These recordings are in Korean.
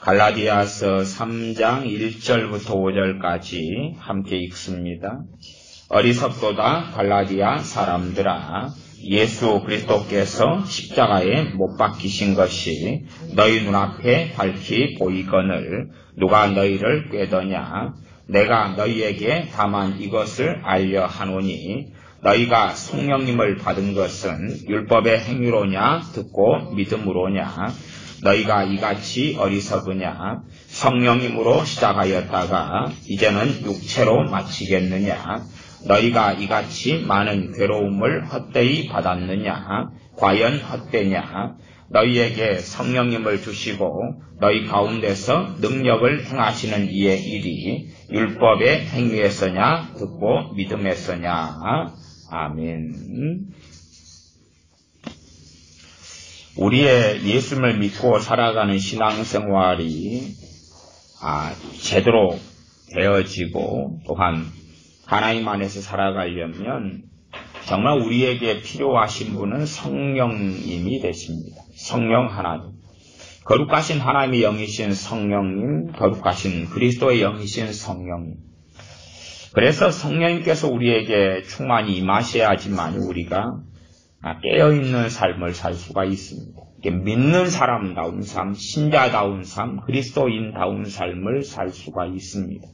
갈라디아서 3장 1절부터 5절까지 함께 읽습니다. 어리석도다 갈라디아 사람들아, 예수 그리스도께서 십자가에 못 박히신 것이 너희 눈앞에 밝히 보이거늘 누가 너희를 꾀더냐? 내가 너희에게 다만 이것을 알려 하노니 너희가 성령님을 받은 것은 율법의 행위로냐 듣고 믿음으로냐? 너희가 이같이 어리석으냐? 성령님으로 시작하였다가 이제는 육체로 마치겠느냐? 너희가 이같이 많은 괴로움을 헛되이 받았느냐? 과연 헛되냐? 너희에게 성령님을 주시고 너희 가운데서 능력을 행하시는 이의 일이 율법의 행위에서냐 듣고 믿음에서냐? 아멘. 우리의 예수님을 믿고 살아가는 신앙생활이 제대로 되어지고 또한 하나님 안에서 살아가려면 정말 우리에게 필요하신 분은 성령님이 되십니다. 성령 하나님. 거룩하신 하나님의 영이신 성령님, 거룩하신 그리스도의 영이신 성령님. 그래서 성령님께서 우리에게 충만히 임하셔야지만 우리가 깨어있는 삶을 살 수가 있습니다. 믿는 사람다운 삶, 신자다운 삶, 그리스도인다운 삶을 살 수가 있습니다.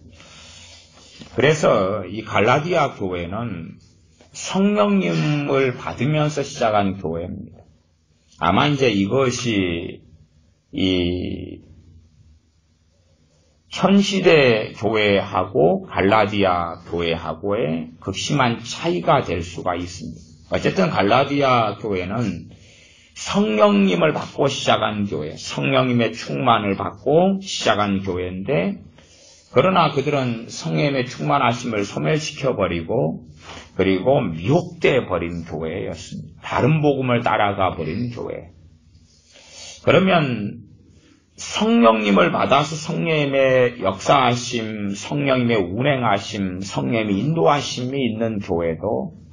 그래서 이 갈라디아 교회는 성령님을 받으면서 시작한 교회입니다. 아마 이제 이것이 이 현시대 교회하고 갈라디아 교회하고의 극심한 차이가 될 수가 있습니다. 어쨌든 갈라디아 교회는 성령님을 받고 시작한 교회, 성령님의 충만을 받고 시작한 교회인데, 그러나 그들은 성령님의 충만하심을 소멸시켜버리고 그리고 미혹돼 버린 교회였습니다. 다른 복음을 따라가 버린 교회. 그러면 성령님을 받아서 성령님의 역사하심, 성령님의 운행하심, 성령님의 인도하심이 있는 교회도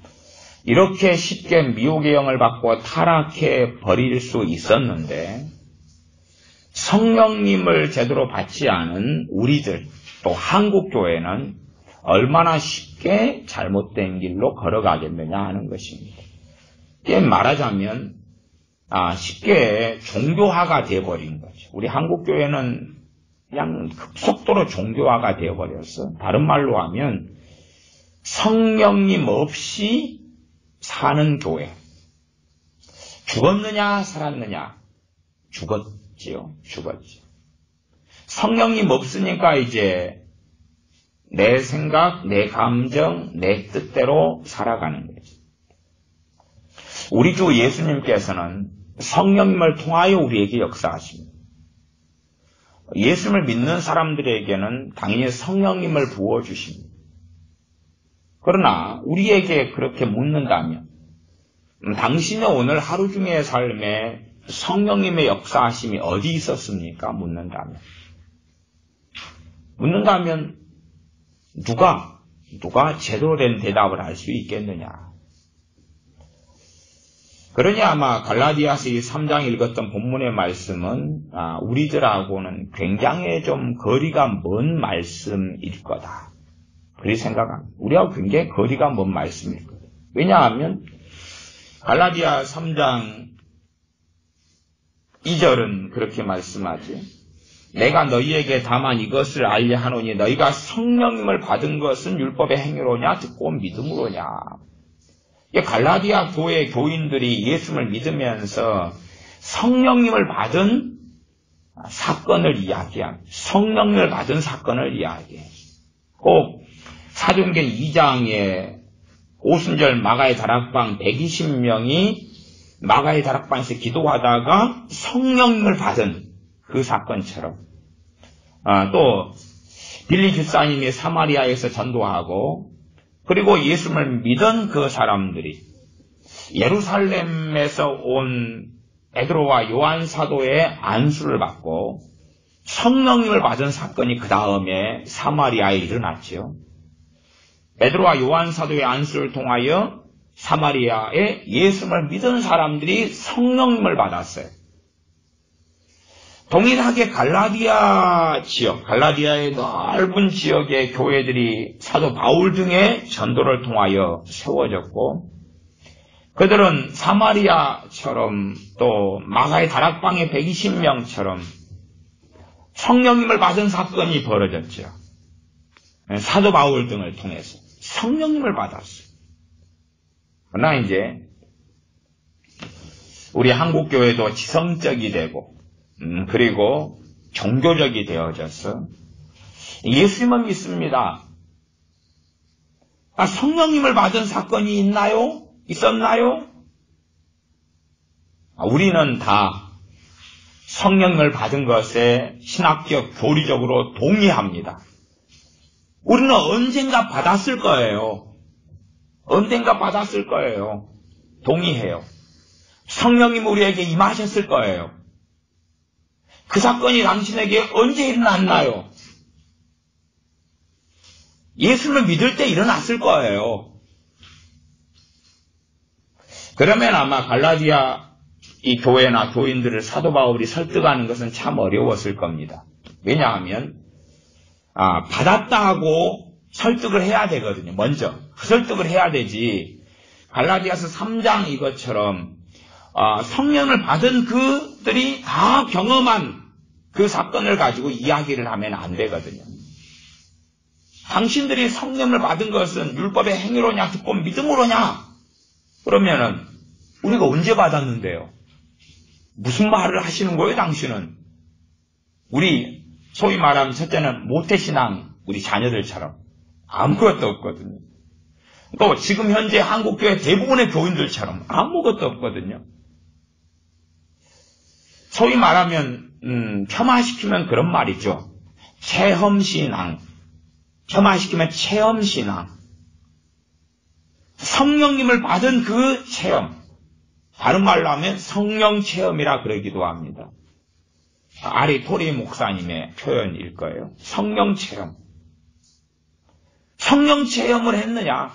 이렇게 쉽게 미혹의 영을 받고 타락해 버릴 수 있었는데, 성령님을 제대로 받지 않은 우리들, 또 한국교회는 얼마나 쉽게 잘못된 길로 걸어가겠느냐 하는 것입니다. 이게 말하자면 쉽게 종교화가 되어버린 거죠. 우리 한국교회는 그냥 급속도로 종교화가 되어버렸어. 다른 말로 하면 성령님 없이 사는 교회. 죽었느냐 살았느냐? 죽었지요. 성령님 없으니까 이제 내 생각, 내 감정, 내 뜻대로 살아가는 거죠. 우리 주 예수님께서는 성령님을 통하여 우리에게 역사하십니다. 예수님을 믿는 사람들에게는 당연히 성령님을 부어주십니다. 그러나 우리에게 그렇게 묻는다면, 당신의 오늘 하루 중의 삶에 성령님의 역사하심이 어디 있었습니까? 묻는다면 누가 제대로 된 대답을 할 수 있겠느냐? 그러니 아마 갈라디아서 3장 읽었던 본문의 말씀은 우리들하고는 굉장히 좀 거리가 먼 말씀일 거다. 그렇게 생각합니다. 우리하고 굉장히 거리가 먼 말씀일 거다. 왜냐하면 갈라디아 3장 2절은 그렇게 말씀하지. 내가 너희에게 다만 이것을 알려 하노니 너희가 성령님을 받은 것은 율법의 행위로냐 듣고 믿음으로냐. 갈라디아 교회 교인들이 예수님을 믿으면서 성령님을 받은 사건을 이야기합니다. 성령님을 받은 사건을 이야기해요. 꼭 사도행전 2장에 오순절 마가의 다락방 120명이 마가의 다락방에서 기도하다가 성령님을 받은 그 사건처럼, 또 빌리 집사님이 사마리아에서 전도하고 그리고 예수님을 믿은 그 사람들이 예루살렘에서 온 베드로와 요한 사도의 안수를 받고 성령님을 받은 사건이 그 다음에 사마리아에 일어났죠. 베드로와 요한 사도의 안수를 통하여 사마리아에 예수님을 믿은 사람들이 성령님을 받았어요. 동일하게 갈라디아 지역, 갈라디아의 넓은 지역의 교회들이 사도 바울 등의 전도를 통하여 세워졌고, 그들은 사마리아처럼 또 마가의 다락방의 120명처럼 성령님을 받은 사건이 벌어졌죠. 사도 바울 등을 통해서 성령님을 받았어요. 그러나 이제 우리 한국교회도 지성적이 되고 그리고 종교적이 되어져서 예수님은 믿습니다. 성령님을 받은 사건이 있나요? 있었나요? 우리는 다 성령을 받은 것에 신학적, 교리적으로 동의합니다. 우리는 언젠가 받았을 거예요. 언젠가 받았을 거예요. 동의해요. 성령님 우리에게 임하셨을 거예요. 그 사건이 당신에게 언제 일어났나요? 예수를 믿을 때 일어났을 거예요. 그러면 아마 갈라디아 이 교회나 교인들을 사도 바울이 설득하는 것은 참 어려웠을 겁니다. 왜냐하면 받았다고 설득을 해야 되거든요. 먼저 설득을 해야 되지. 갈라디아서 3장 이것처럼 성령을 받은 그들이 다 경험한 그 사건을 가지고 이야기를 하면 안 되거든요. 당신들이 성령을 받은 것은 율법의 행위로냐 듣고 믿음으로냐? 그러면은 우리가 언제 받았는데요? 무슨 말을 하시는 거예요, 당신은? 우리 소위 말하면 첫째는 모태신앙 우리 자녀들처럼 아무것도 없거든요. 또 지금 현재 한국교회 대부분의 교인들처럼 아무것도 없거든요. 소위 말하면 폄하시키면 그런 말이죠. 체험신앙. 폄하시키면 체험신앙. 성령님을 받은 그 체험. 다른 말로 하면 성령 체험이라 그러기도 합니다. 아리토리 목사님의 표현일 거예요. 성령 체험. 성령 체험을 했느냐?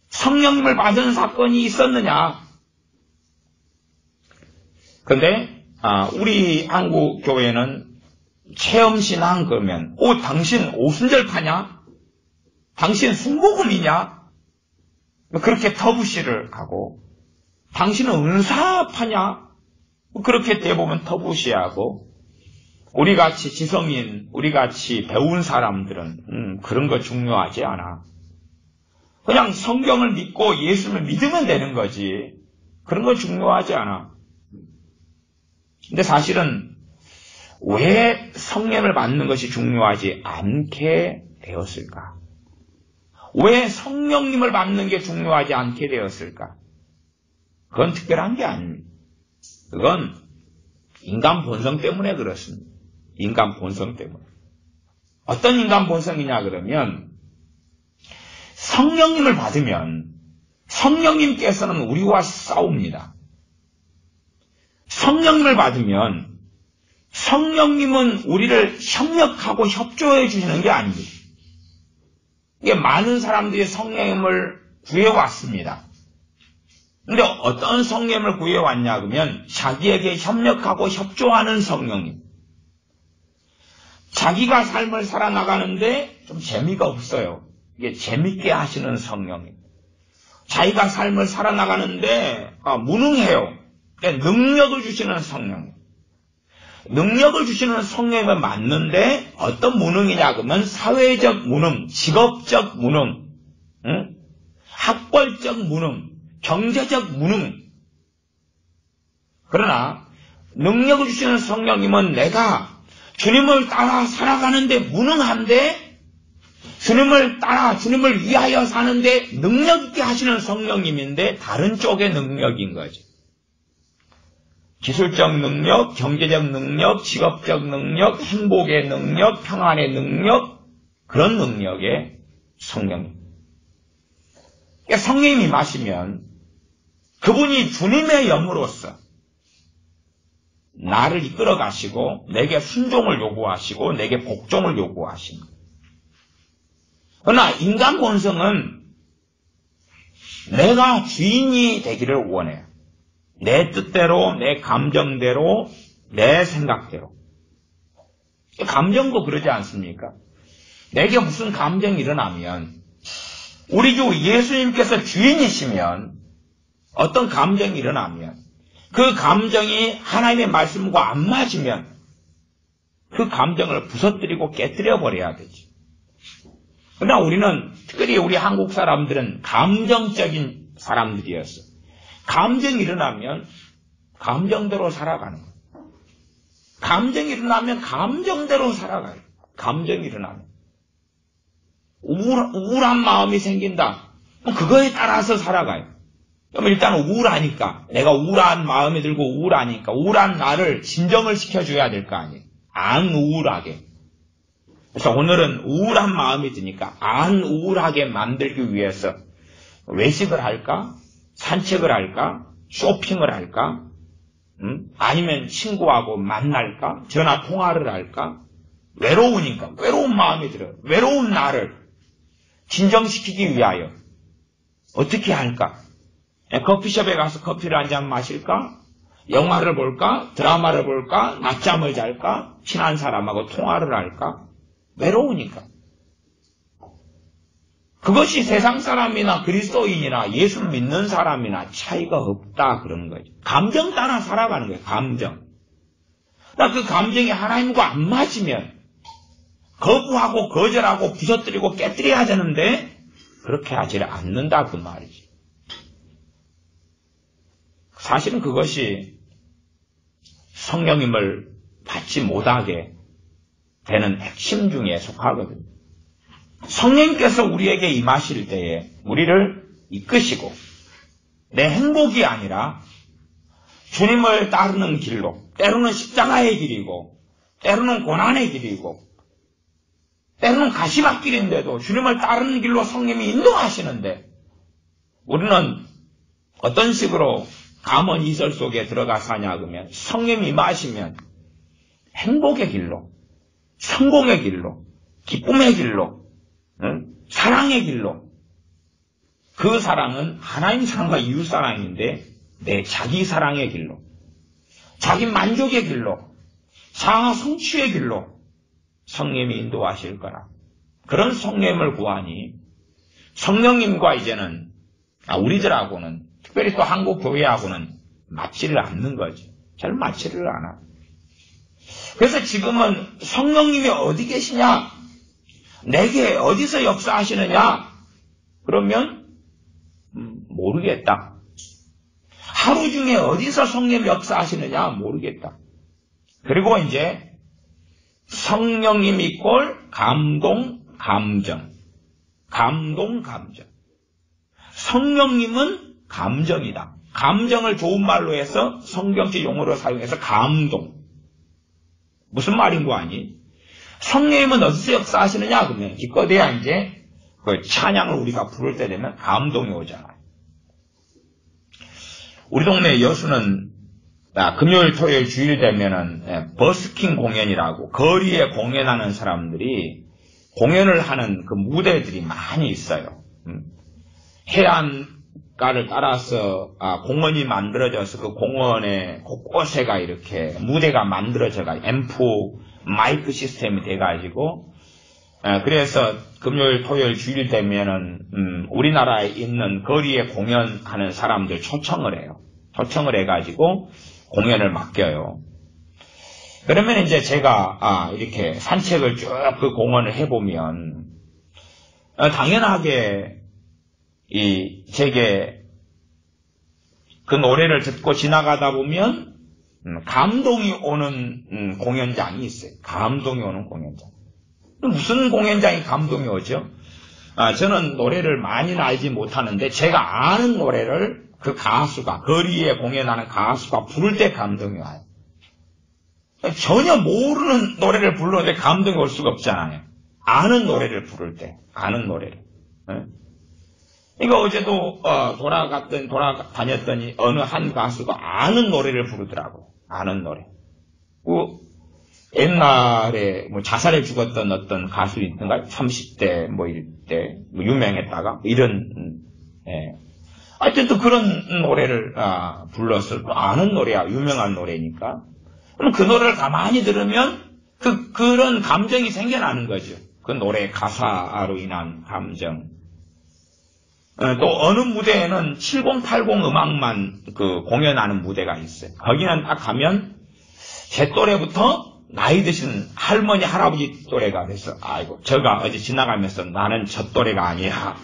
성령님을 받은 사건이 있었느냐? 근데 우리 한국 교회는 체험신앙 그러면 당신 오순절 파냐? 당신 순복음이냐? 그렇게 터부시를 하고 당신은 은사파냐? 그렇게 대부분 터부시하고 우리같이 지성인, 우리같이 배운 사람들은 그런 거 중요하지 않아. 그냥 성경을 믿고 예수를 믿으면 되는 거지. 그런 거 중요하지 않아. 근데 사실은 왜 성령을 받는 것이 중요하지 않게 되었을까? 왜 성령님을 받는 게 중요하지 않게 되었을까? 그건 특별한 게 아닙니다. 그건 인간 본성 때문에 그렇습니다. 인간 본성 때문에. 어떤 인간 본성이냐 그러면 성령님을 받으면 성령님께서는 우리와 싸웁니다. 성령님을 받으면 성령님은 우리를 협력하고 협조해 주시는 게 아닙니다. 이게 많은 사람들이 성령님을 구해왔습니다. 근데 어떤 성령님을 구해왔냐 그러면 자기에게 협력하고 협조하는 성령님. 자기가 삶을 살아나가는데 좀 재미가 없어요. 이게 재밌게 하시는 성령님. 자기가 삶을 살아나가는데 무능해요. 그러니까 능력을 주시는 성령님. 능력을 주시는 성령님은 맞는데 어떤 무능이냐 그러면 사회적 무능, 직업적 무능, 학벌적 무능, 경제적 무능. 그러나 능력을 주시는 성령님은 내가 주님을 따라 살아가는데 무능한데 주님을 따라 주님을 위하여 사는데 능력 있게 하시는 성령님인데 다른 쪽의 능력인 거죠. 기술적 능력, 경제적 능력, 직업적 능력, 행복의 능력, 평안의 능력, 그런 능력의 성령님. 그러니까 성령님이 임하시면 그분이 주님의 영으로서 나를 이끌어 가시고 내게 순종을 요구하시고 내게 복종을 요구하십니다. 그러나 인간 본성은 내가 주인이 되기를 원해요. 내 뜻대로, 내 감정대로 내 생각대로. 감정도 그러지 않습니까? 내게 무슨 감정이 일어나면, 우리 주 예수님께서 주인이시면, 어떤 감정이 일어나면, 그 감정이 하나님의 말씀과 안 맞으면, 그 감정을 부서뜨리고 깨뜨려 버려야 되지. 그러나 우리는, 특별히 우리 한국 사람들은 감정적인 사람들이었어. 감정이 일어나면, 감정대로 살아가는 거예요. 감정이 일어나면 감정대로 살아가요. 감정이 일어나면. 우울한 마음이 생긴다. 그거에 따라서 살아가요. 그럼 일단 우울하니까, 내가 우울한 마음이 들고 우울하니까, 우울한 나를 진정을 시켜줘야 될 거 아니에요. 안 우울하게. 그래서 오늘은 우울한 마음이 드니까 안 우울하게 만들기 위해서 외식을 할까? 산책을 할까? 쇼핑을 할까? 아니면 친구하고 만날까? 전화 통화를 할까? 외로우니까, 외로운 마음이 들어요. 외로운 나를 진정시키기 위하여 어떻게 할까? 커피숍에 가서 커피를 한 잔 마실까? 영화를 볼까? 드라마를 볼까? 낮잠을 잘까? 친한 사람하고 통화를 할까? 외로우니까. 그것이 세상 사람이나 그리스도인이나 예수 믿는 사람이나 차이가 없다 그런 거죠. 감정 따라 살아가는 거예요. 감정. 그러니까 그 감정이 하나님과 안 맞으면 거부하고 거절하고 부서뜨리고 깨뜨려야 되는데 그렇게 하지 않는다 그 말이지. 사실은 그것이 성령님을 받지 못하게 되는 핵심 중에 속하거든요. 성령님께서 우리에게 임하실 때에 우리를 이끄시고 내 행복이 아니라 주님을 따르는 길로, 때로는 십자가의 길이고 때로는 고난의 길이고 때로는 가시밭길인데도 주님을 따르는 길로 성령님이 인도하시는데 우리는 어떤 식으로 감언 이설 속에 들어가 사냐 그러면 성령님이 임하시면 행복의 길로, 성공의 길로, 기쁨의 길로, 사랑의 길로. 그 사랑은 하나님 사랑과 이웃 사랑인데 내 자기 사랑의 길로, 자기 만족의 길로, 자아 성취의 길로 성령님이 인도하실 거라. 그런 성령님을 구하니 성령님과 이제는 우리들하고는 특별히 또 한국 교회하고는 맞지를 않는 거지. 잘 맞지를 않아. 그래서 지금은 성령님이 어디 계시냐? 내게 어디서 역사하시느냐? 그러면 모르겠다. 하루 중에 어디서 성령 역사하시느냐? 모르겠다. 그리고 이제 성령님 이꼴 감동, 감정. 감동, 감정. 성령님은 감정이다. 감정을 좋은 말로 해서 성경적 용어로 사용해서 감동. 무슨 말인 거 아니? 성령님은 어디서 역사하시느냐? 그러면 기껏해야 이제 그 찬양을 우리가 부를 때 되면 감동이 오잖아요. 우리 동네 여수는 금요일, 토요일, 주일 되면은 버스킹 공연이라고 거리에 공연하는 사람들이 공연을 하는 그 무대들이 많이 있어요. 해안가를 따라서 공원이 만들어져서 그 공원에 곳곳에가 이렇게 무대가 만들어져가 앰프 마이크 시스템이 돼가지고 그래서 금요일, 토요일, 주일 되면은 우리나라에 있는 거리에 공연하는 사람들 초청을 해요. 초청을 해가지고 공연을 맡겨요. 그러면 이제 제가 이렇게 산책을 쭉 그 공원을 해보면 당연하게 제게 그 노래를 듣고 지나가다 보면 감동이 오는 공연장이 있어요. 감동이 오는 공연장. 무슨 공연장이 감동이 오죠? 저는 노래를 많이는 알지 못하는데 제가 아는 노래를 그 가수가, 거리에 공연하는 가수가 부를 때 감동이 와요. 전혀 모르는 노래를 부르는데 감동이 올 수가 없잖아요. 아는 노래를 부를 때, 아는 노래를. 이거 어제도 돌아다녔더니 어느 한 가수가 아는 노래를 부르더라고. 아는 노래. 옛날에 자살해 죽었던 어떤 가수 있던가 30대 이때 유명했다가 이런 하여튼 또 그런 노래를 불렀을 또 아는 노래야. 유명한 노래니까. 그럼 그 노래를 가만히 들으면 그런 감정이 생겨나는 거죠. 그 노래 가사로 인한 감정. 또 어느 무대에는 7080 음악만 공연하는 무대가 있어요. 거기는 딱 가면 제 또래부터 나이 드신 할머니, 할아버지 또래가 돼서, 아이고, 제가 어제 지나가면서 나는 저 또래가 아니야.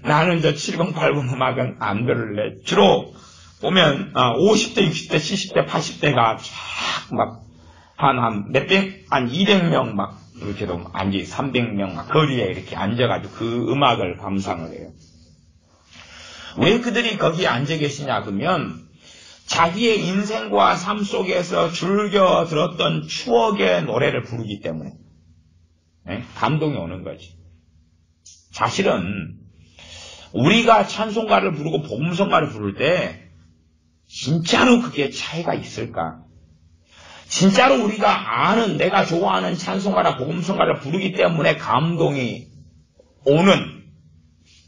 나는 저 7080 음악은 안 들을래. 주로 보면 50대, 60대, 70대, 80대가 쫙 막 한 200명 막 이렇게도 앉지 300명 막 거리에 이렇게 앉아가지고 그 음악을 감상을 해요. 왜 그들이 거기에 앉아 계시냐 그러면 자기의 인생과 삶 속에서 즐겨 들었던 추억의 노래를 부르기 때문에 감동이 오는 거지. 사실은 우리가 찬송가를 부르고 복음성가를 부를 때 진짜로 그게 차이가 있을까? 진짜로 우리가 아는 내가 좋아하는 찬송가나 복음성가를 부르기 때문에 감동이 오는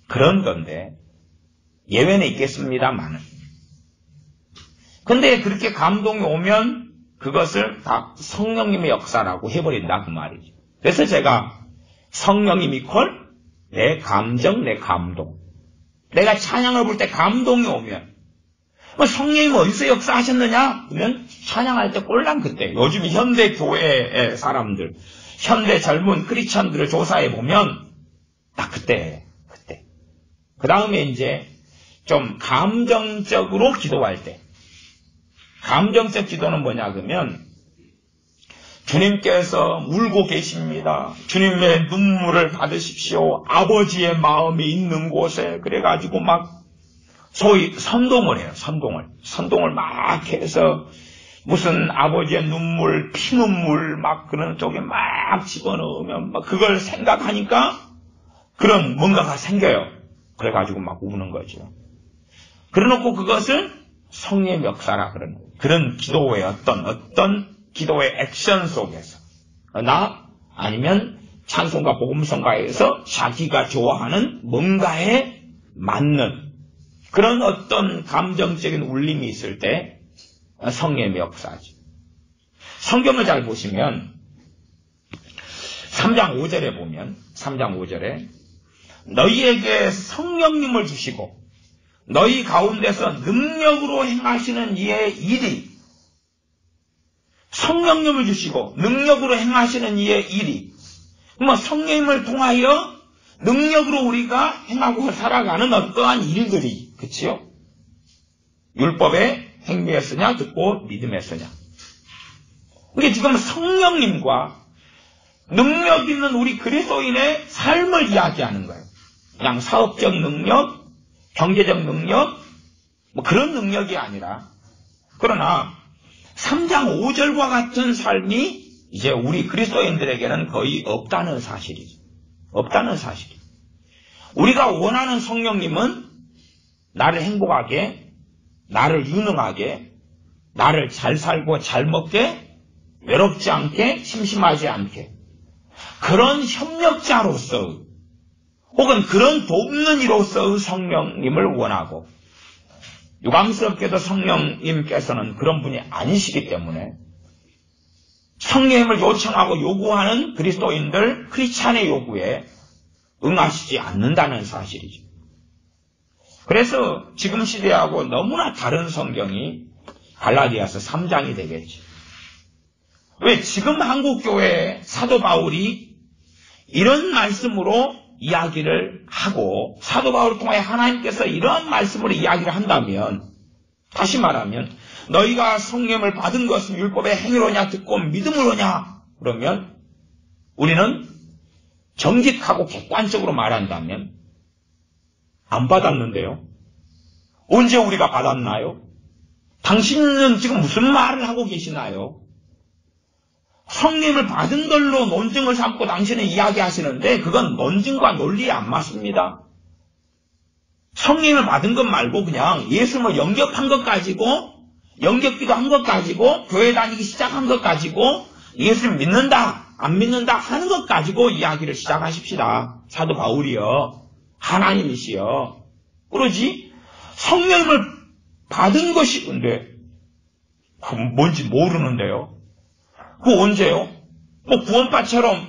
그런 건데 예외는 있겠습니다만은. 근데 그렇게 감동이 오면 그것을 다 성령님의 역사라고 해버린다 그 말이죠. 그래서 제가 성령님 이퀄 내 감정, 내 감동. 내가 찬양을 부를 때 감동이 오면 성령님 어디서 역사하셨느냐? 그러면 찬양할 때 꼴랑 그때. 요즘 현대 교회의 사람들, 현대 젊은 크리스천들을 조사해 보면 딱 그때. 그 다음에 이제 좀 감정적으로 기도할 때. 감정적 기도는 뭐냐 그러면 주님께서 울고 계십니다. 주님의 눈물을 받으십시오. 아버지의 마음이 있는 곳에. 그래가지고 막 소위 선동을 해요. 선동을 막 해서 무슨 아버지의 눈물, 피눈물 막 그런 쪽에 막 집어넣으면 막 그걸 생각하니까 그런 뭔가가 생겨요. 그래가지고 막 우는 거죠. 그래놓고 그것을 성령의 역사라 그러는 거예요. 그런 기도의 어떤 기도의 액션 속에서 아니면 찬송가 복음성가에서 자기가 좋아하는 뭔가에 맞는 그런 어떤 감정적인 울림이 있을 때 성령의 역사죠. 성경을 잘 보시면 3장 5절에 보면 3장 5절에 너희에게 성령님을 주시고 너희 가운데서 능력으로 행하시는 이의 일이 성령님을 주시고 능력으로 행하시는 이의 일이 그러면 성령님을 통하여 능력으로 우리가 행하고 살아가는 어떠한 일들이 그치요? 율법의 행위에서냐 듣고 믿음에서냐. 이게 지금 성령님과 능력 있는 우리 그리스도인의 삶을 이야기하는 거예요. 그냥 사업적 능력, 경제적 능력, 뭐 그런 능력이 아니라 그러나 3장 5절과 같은 삶이 이제 우리 그리스도인들에게는 거의 없다는 사실이죠. 없다는 사실이죠. 우리가 원하는 성령님은 나를 행복하게, 나를 유능하게, 나를 잘 살고 잘 먹게, 외롭지 않게, 심심하지 않게 그런 협력자로서 혹은 그런 돕는 이로서의 성령님을 원하고 유감스럽게도 성령님께서는 그런 분이 아니시기 때문에 성령님을 요청하고 요구하는 그리스도인들, 크리스찬의 요구에 응하시지 않는다는 사실이죠. 그래서 지금 시대하고 너무나 다른 성경이 갈라디아서 3장이 되겠죠. 왜 지금 한국교회에 사도 바울이 이런 말씀으로 이야기를 하고 사도 바울을 통해 하나님께서 이런 말씀으로 이야기를 한다면 다시 말하면 너희가 성령을 받은 것은 율법의 행위로냐 듣고 믿음으로냐 그러면 우리는 정직하고 객관적으로 말한다면 안 받았는데요. 언제 우리가 받았나요? 당신은 지금 무슨 말을 하고 계시나요? 성령을 받은 걸로 논증을 삼고 당신은 이야기하시는데 그건 논증과 논리에 안 맞습니다. 성령을 받은 것 말고 그냥 예수님을 영접한 것 가지고 영접기도 한 것 가지고 교회 다니기 시작한 것 가지고 예수를 믿는다 안 믿는다 하는 것 가지고 이야기를 시작하십시다. 사도 바울이요. 하나님이시여. 그러지 성령을 받은 것이 근데 그 뭔지 모르는데요. 그 언제요? 뭐 구원파처럼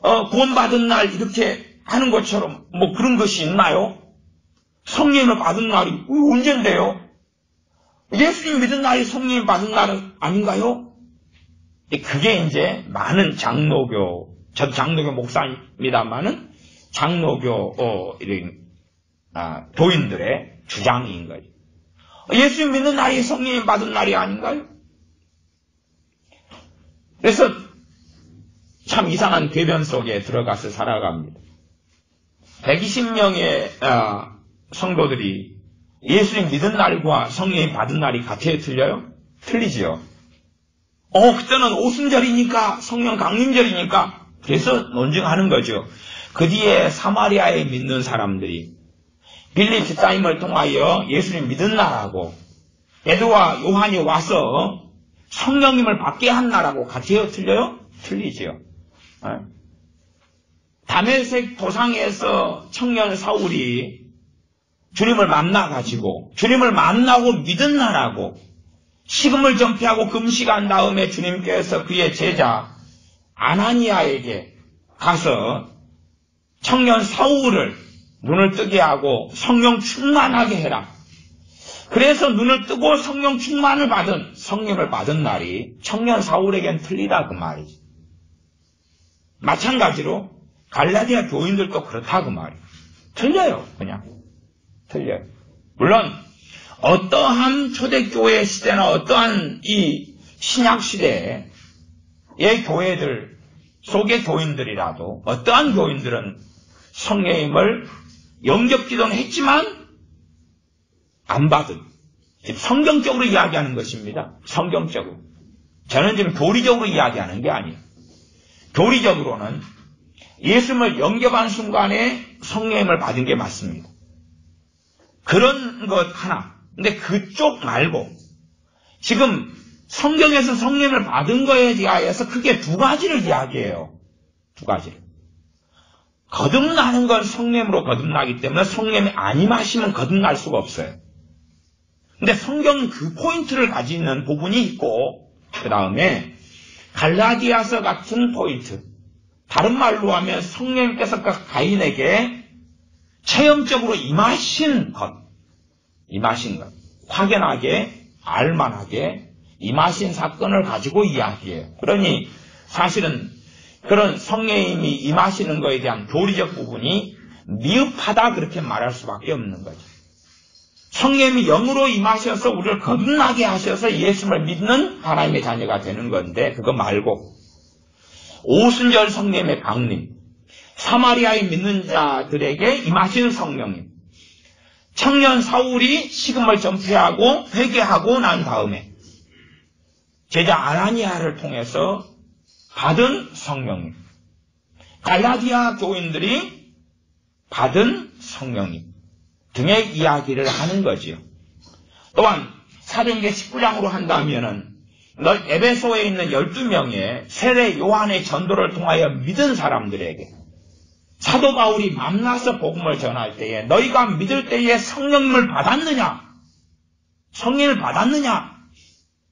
구원받은 날 이렇게 하는 것처럼 뭐 그런 것이 있나요? 성령을 받은 날이 언젠데요? 예수님 믿은 날이 성령 받은 날은 아닌가요? 그게 이제 많은 장로교, 저도 장로교 목사입니다만은 장로교 이런 교인들의 주장인 거죠. 예수님 믿는 날이 성령 받은 날이 아닌가요? 그래서 참 이상한 궤변 속에 들어가서 살아갑니다. 120명의 성도들이 예수님 믿은 날과 성령 받은 날이 같아요? 틀려요? 틀리지요. 그때는 오순절이니까 성령 강림절이니까 그래서 논증하는 거죠. 그 뒤에 사마리아에 믿는 사람들이 빌립 집사님을 통하여 예수님 믿은 날하고 베드로와 요한이 와서 성령님을 받게 한 날하고 같아요? 틀려요? 틀리지요. 다메섹 도상에서 청년 사울이 주님을 만나가지고 주님을 만나고 믿은 날하고 식음을 전폐하고 금식한 다음에 주님께서 그의 제자 아나니아에게 가서 청년 사울을 눈을 뜨게 하고 성령 충만하게 해라. 그래서 눈을 뜨고 성령 충만을 받은 성령을 받은 날이 청년 사울에겐 틀리다 그 말이지. 마찬가지로 갈라디아 교인들도 그렇다 그 말이에요. 틀려요. 그냥 틀려요. 물론 어떠한 초대교회 시대나 어떠한 이 신약 시대의 교회들 속의 교인들이라도 어떠한 교인들은 성령님을 영접기도는 했지만 안 받은, 성경적으로 이야기하는 것입니다. 성경적으로. 저는 지금 교리적으로 이야기하는 게 아니에요. 교리적으로는 예수님을 영접한 순간에 성령님을 받은 게 맞습니다. 그런 것 하나. 근데 그쪽 말고 지금 성경에서 성령님을 받은 거에 대하여서 크게 두 가지를 이야기해요. 두 가지를. 거듭나는 건 성령으로 거듭나기 때문에 성령이 안 임하시면 거듭날 수가 없어요. 근데 성경은 그 포인트를 가지는 부분이 있고 그 다음에 갈라디아서 같은 포인트, 다른 말로 하면 성령님께서 가인에게 체험적으로 임하신 것, 확연하게 알만하게 임하신 사건을 가지고 이야기해요. 그러니 사실은 그런 성령님이 임하시는 것에 대한 교리적 부분이 미흡하다 그렇게 말할 수밖에 없는 거죠. 성령님이 영으로 임하셔서 우리를 거듭나게 하셔서 예수님을 믿는 하나님의 자녀가 되는 건데 그거 말고 오순절 성령님의 강림, 사마리아에 믿는 자들에게 임하신 성령님, 청년 사울이 식음을 전폐하고 회개하고 난 다음에 제자 아나니아를 통해서 받은 성령님, 갈라디아 교인들이 받은 성령님 등의 이야기를 하는 거지요. 또한 사도행전 19장으로 한다면은 에베소에 있는 12명의 세례 요한의 전도를 통하여 믿은 사람들에게 사도 바울이 만나서 복음을 전할 때에 너희가 믿을 때에 성령님을 받았느냐? 성령을 받았느냐?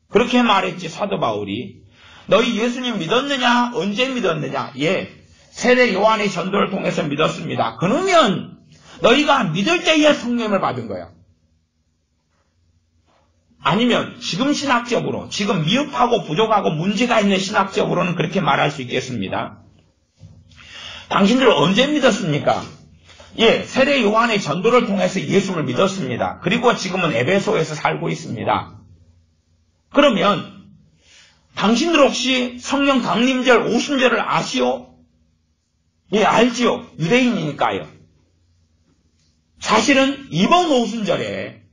그렇게 말했지 사도 바울이. 너희 예수님 믿었느냐? 언제 믿었느냐? 예, 세례 요한의 전도를 통해서 믿었습니다. 그러면 너희가 믿을 때에 성령을 받은 거야. 아니면 지금 신학적으로, 지금 미흡하고 부족하고 문제가 있는 신학적으로는 그렇게 말할 수 있겠습니다. 당신들 언제 믿었습니까? 예, 세례 요한의 전도를 통해서 예수를 믿었습니다. 그리고 지금은 에베소에서 살고 있습니다. 그러면 당신들 혹시 성령 강림절 오순절을 아시오? 예, 알지요. 유대인이니까요. 사실은 이번 오순절에,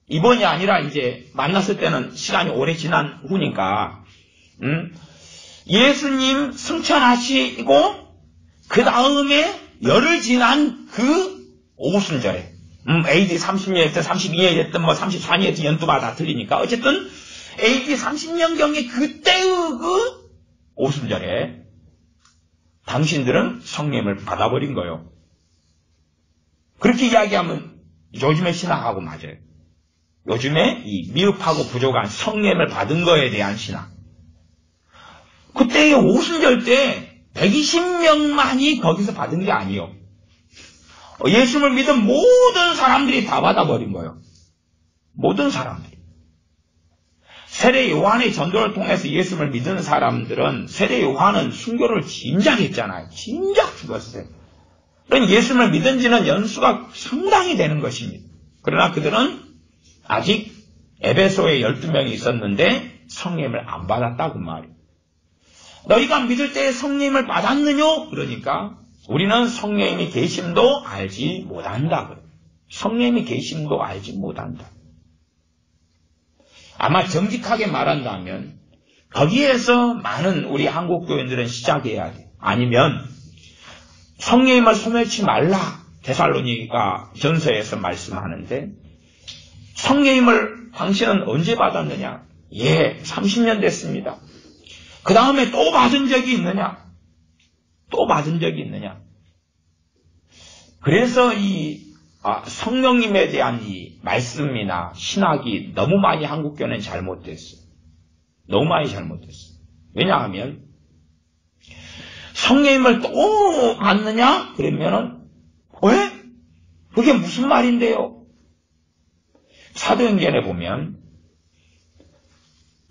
이번이 아니라 이제 만났을 때는 시간이 오래 지난 후니까 예수님 승천하시고 그 다음에 열흘 지난 그 오순절에 AD 30년에 32년이 됐든 뭐 34년이 됐든 연도가 다 틀리니까 어쨌든 AD 30년경에 그때의 그 오순절에 당신들은 성령을 받아버린 거예요. 그렇게 이야기하면 요즘의 신학하고 맞아요. 요즘에 이 미흡하고 부족한 성령을 받은 거에 대한 신앙. 그때의 오순절 때 120명만이 거기서 받은 게 아니에요. 예수를 믿은 모든 사람들이 다 받아버린 거예요. 모든 사람들이. 세례 요한의 전도를 통해서 예수를 믿은 사람들은 세례 요한은 순교를 진작 했잖아요. 진작 죽었어요. 그런 예수를 믿은 지는 연수가 상당히 되는 것입니다. 그러나 그들은 아직 에베소에 12명이 있었는데 성령을 안 받았다고 말이에요. 너희가 믿을 때 성령을 받았느냐? 그러니까 우리는 성령님이 계심도 알지 못한다. 성령님이 계심도 알지 못한다. 아마 정직하게 말한다면 거기에서 많은 우리 한국 교인들은 시작해야 돼. 아니면 성령님을 소멸치 말라. 데살로니가 전서에서 말씀하는데 성령님을 당신은 언제 받았느냐? 예, 30년 됐습니다. 그 다음에 또 받은 적이 있느냐? 또 받은 적이 있느냐? 그래서 이 성령님에 대한 이 말씀이나 신학이 너무 많이 한국교는 잘못됐어요. 너무 많이 잘못됐어요. 왜냐하면 성령님을 또 받느냐? 그러면은 왜? 그게 무슨 말인데요? 사도행전에 보면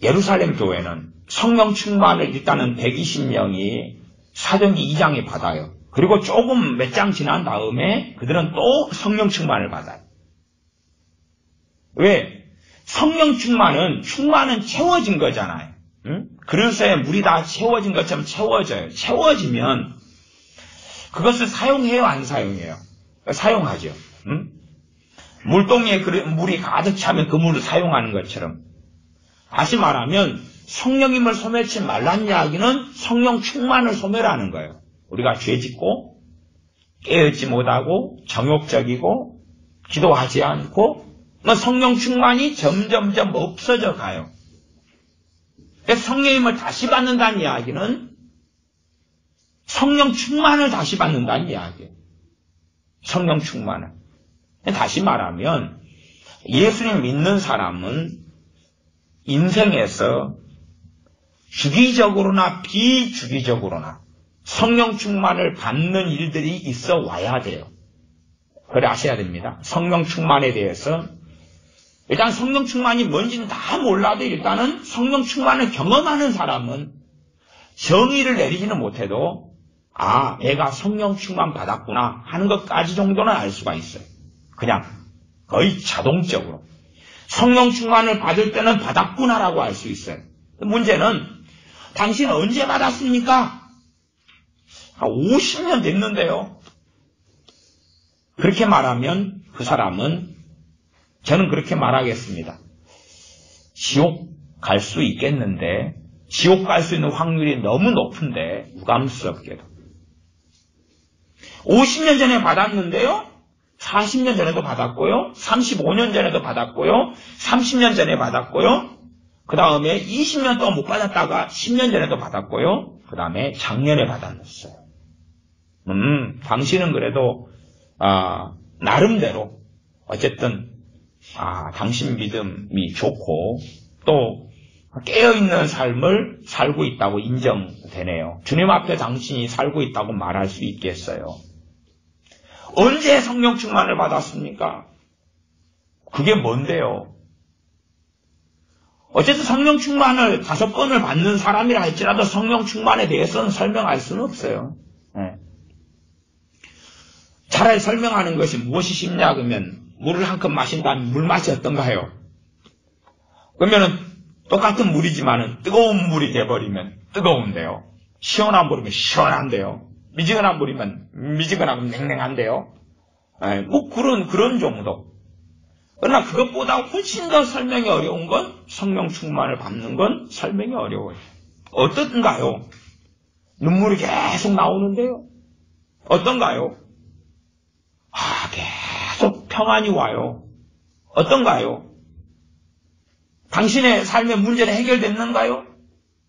예루살렘 교회는 성령 충만을 일단은 120명이 사도행전 2장에 받아요. 그리고 조금 몇 장 지난 다음에 그들은 또 성령 충만을 받아요. 왜? 성령 충만은 채워진 거잖아요. 응? 그릇에 물이 다 채워진 것처럼 채워져요. 채워지면 그것을 사용해요, 안 사용해요? 사용하죠. 응? 물동이에 물이 가득 차면 그 물을 사용하는 것처럼. 다시 말하면 성령님을 소멸치 말란 이야기는 성령 충만을 소멸하는 거예요. 우리가 죄짓고 깨어있지 못하고 정욕적이고 기도하지 않고 성령 충만이 점점점 없어져 가요. 성령님을 다시 받는다는 이야기는 성령 충만을 다시 받는다는 이야기예요. 성령 충만을. 다시 말하면 예수님 믿는 사람은 인생에서 주기적으로나 비주기적으로나 성령 충만을 받는 일들이 있어 와야 돼요. 그래 아셔야 됩니다. 성령 충만에 대해서 일단 성령 충만이 뭔지는 다 몰라도 일단은 성령 충만을 경험하는 사람은 정의를 내리지는 못해도 내가 성령 충만 받았구나 하는 것까지 정도는 알 수가 있어요. 그냥 거의 자동적으로 성령 충만을 받을 때는 받았구나라고 알 수 있어요. 문제는 당신 언제 받았습니까? 50년 됐는데요. 그렇게 말하면 그 사람은 저는 그렇게 말하겠습니다. 지옥 갈 수 있겠는데 지옥 갈 수 있는 확률이 너무 높은데 유감스럽게도 50년 전에 받았는데요. 40년 전에도 받았고요. 35년 전에도 받았고요. 30년 전에 받았고요. 그 다음에 20년 동안 못 받았다가 10년 전에도 받았고요. 그 다음에 작년에 받았어요. 당신은 그래도 나름대로 어쨌든 당신 믿음이 좋고 또 깨어있는 삶을 살고 있다고 인정되네요. 주님 앞에 당신이 살고 있다고 말할 수 있겠어요. 언제 성령 충만을 받았습니까? 그게 뭔데요? 어쨌든 성령 충만을 5번을 받는 사람이라 할지라도 성령 충만에 대해서는 설명할 수는 없어요. 네. 차라리 설명하는 것이 무엇이 쉽냐 그러면 물을 한 컵 마신 다음에 물 맛이 어떤가요? 그러면은 똑같은 물이지만은 뜨거운 물이 돼버리면 뜨거운데요. 시원한 물이면 시원한데요. 미지근한 물이면 미지근하고 냉랭한데요. 뭐 그런 정도. 그러나 그것보다 훨씬 더 설명이 어려운 건 성령 충만을 받는 건 설명이 어려워요. 어떤가요? 눈물이 계속 나오는데요. 어떤가요? 계속 평안이 와요. 어떤가요? 당신의 삶의 문제는 해결됐는가요?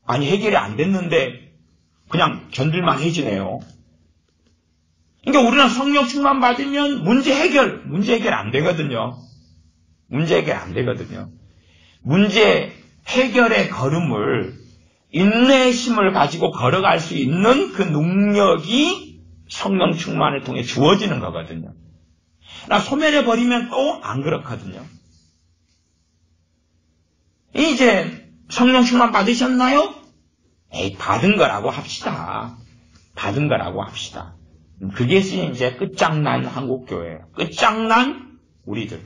아니 해결이 안 됐는데 그냥 견딜만 해지네요. 그러니까 우리는 성령 충만 받으면 문제 해결 안 되거든요. 문제 해결 안 되거든요. 문제 해결의 걸음을 인내의 힘을 가지고 걸어갈 수 있는 그 능력이 성령 충만을 통해 주어지는 거거든요. 나 소멸해버리면 또 안 그렇거든요. 이제 성령 충만 받으셨나요? 에이, 받은 거라고 합시다. 받은 거라고 합시다. 그게 이제 끝장난 한국교회예요. 끝장난 우리들.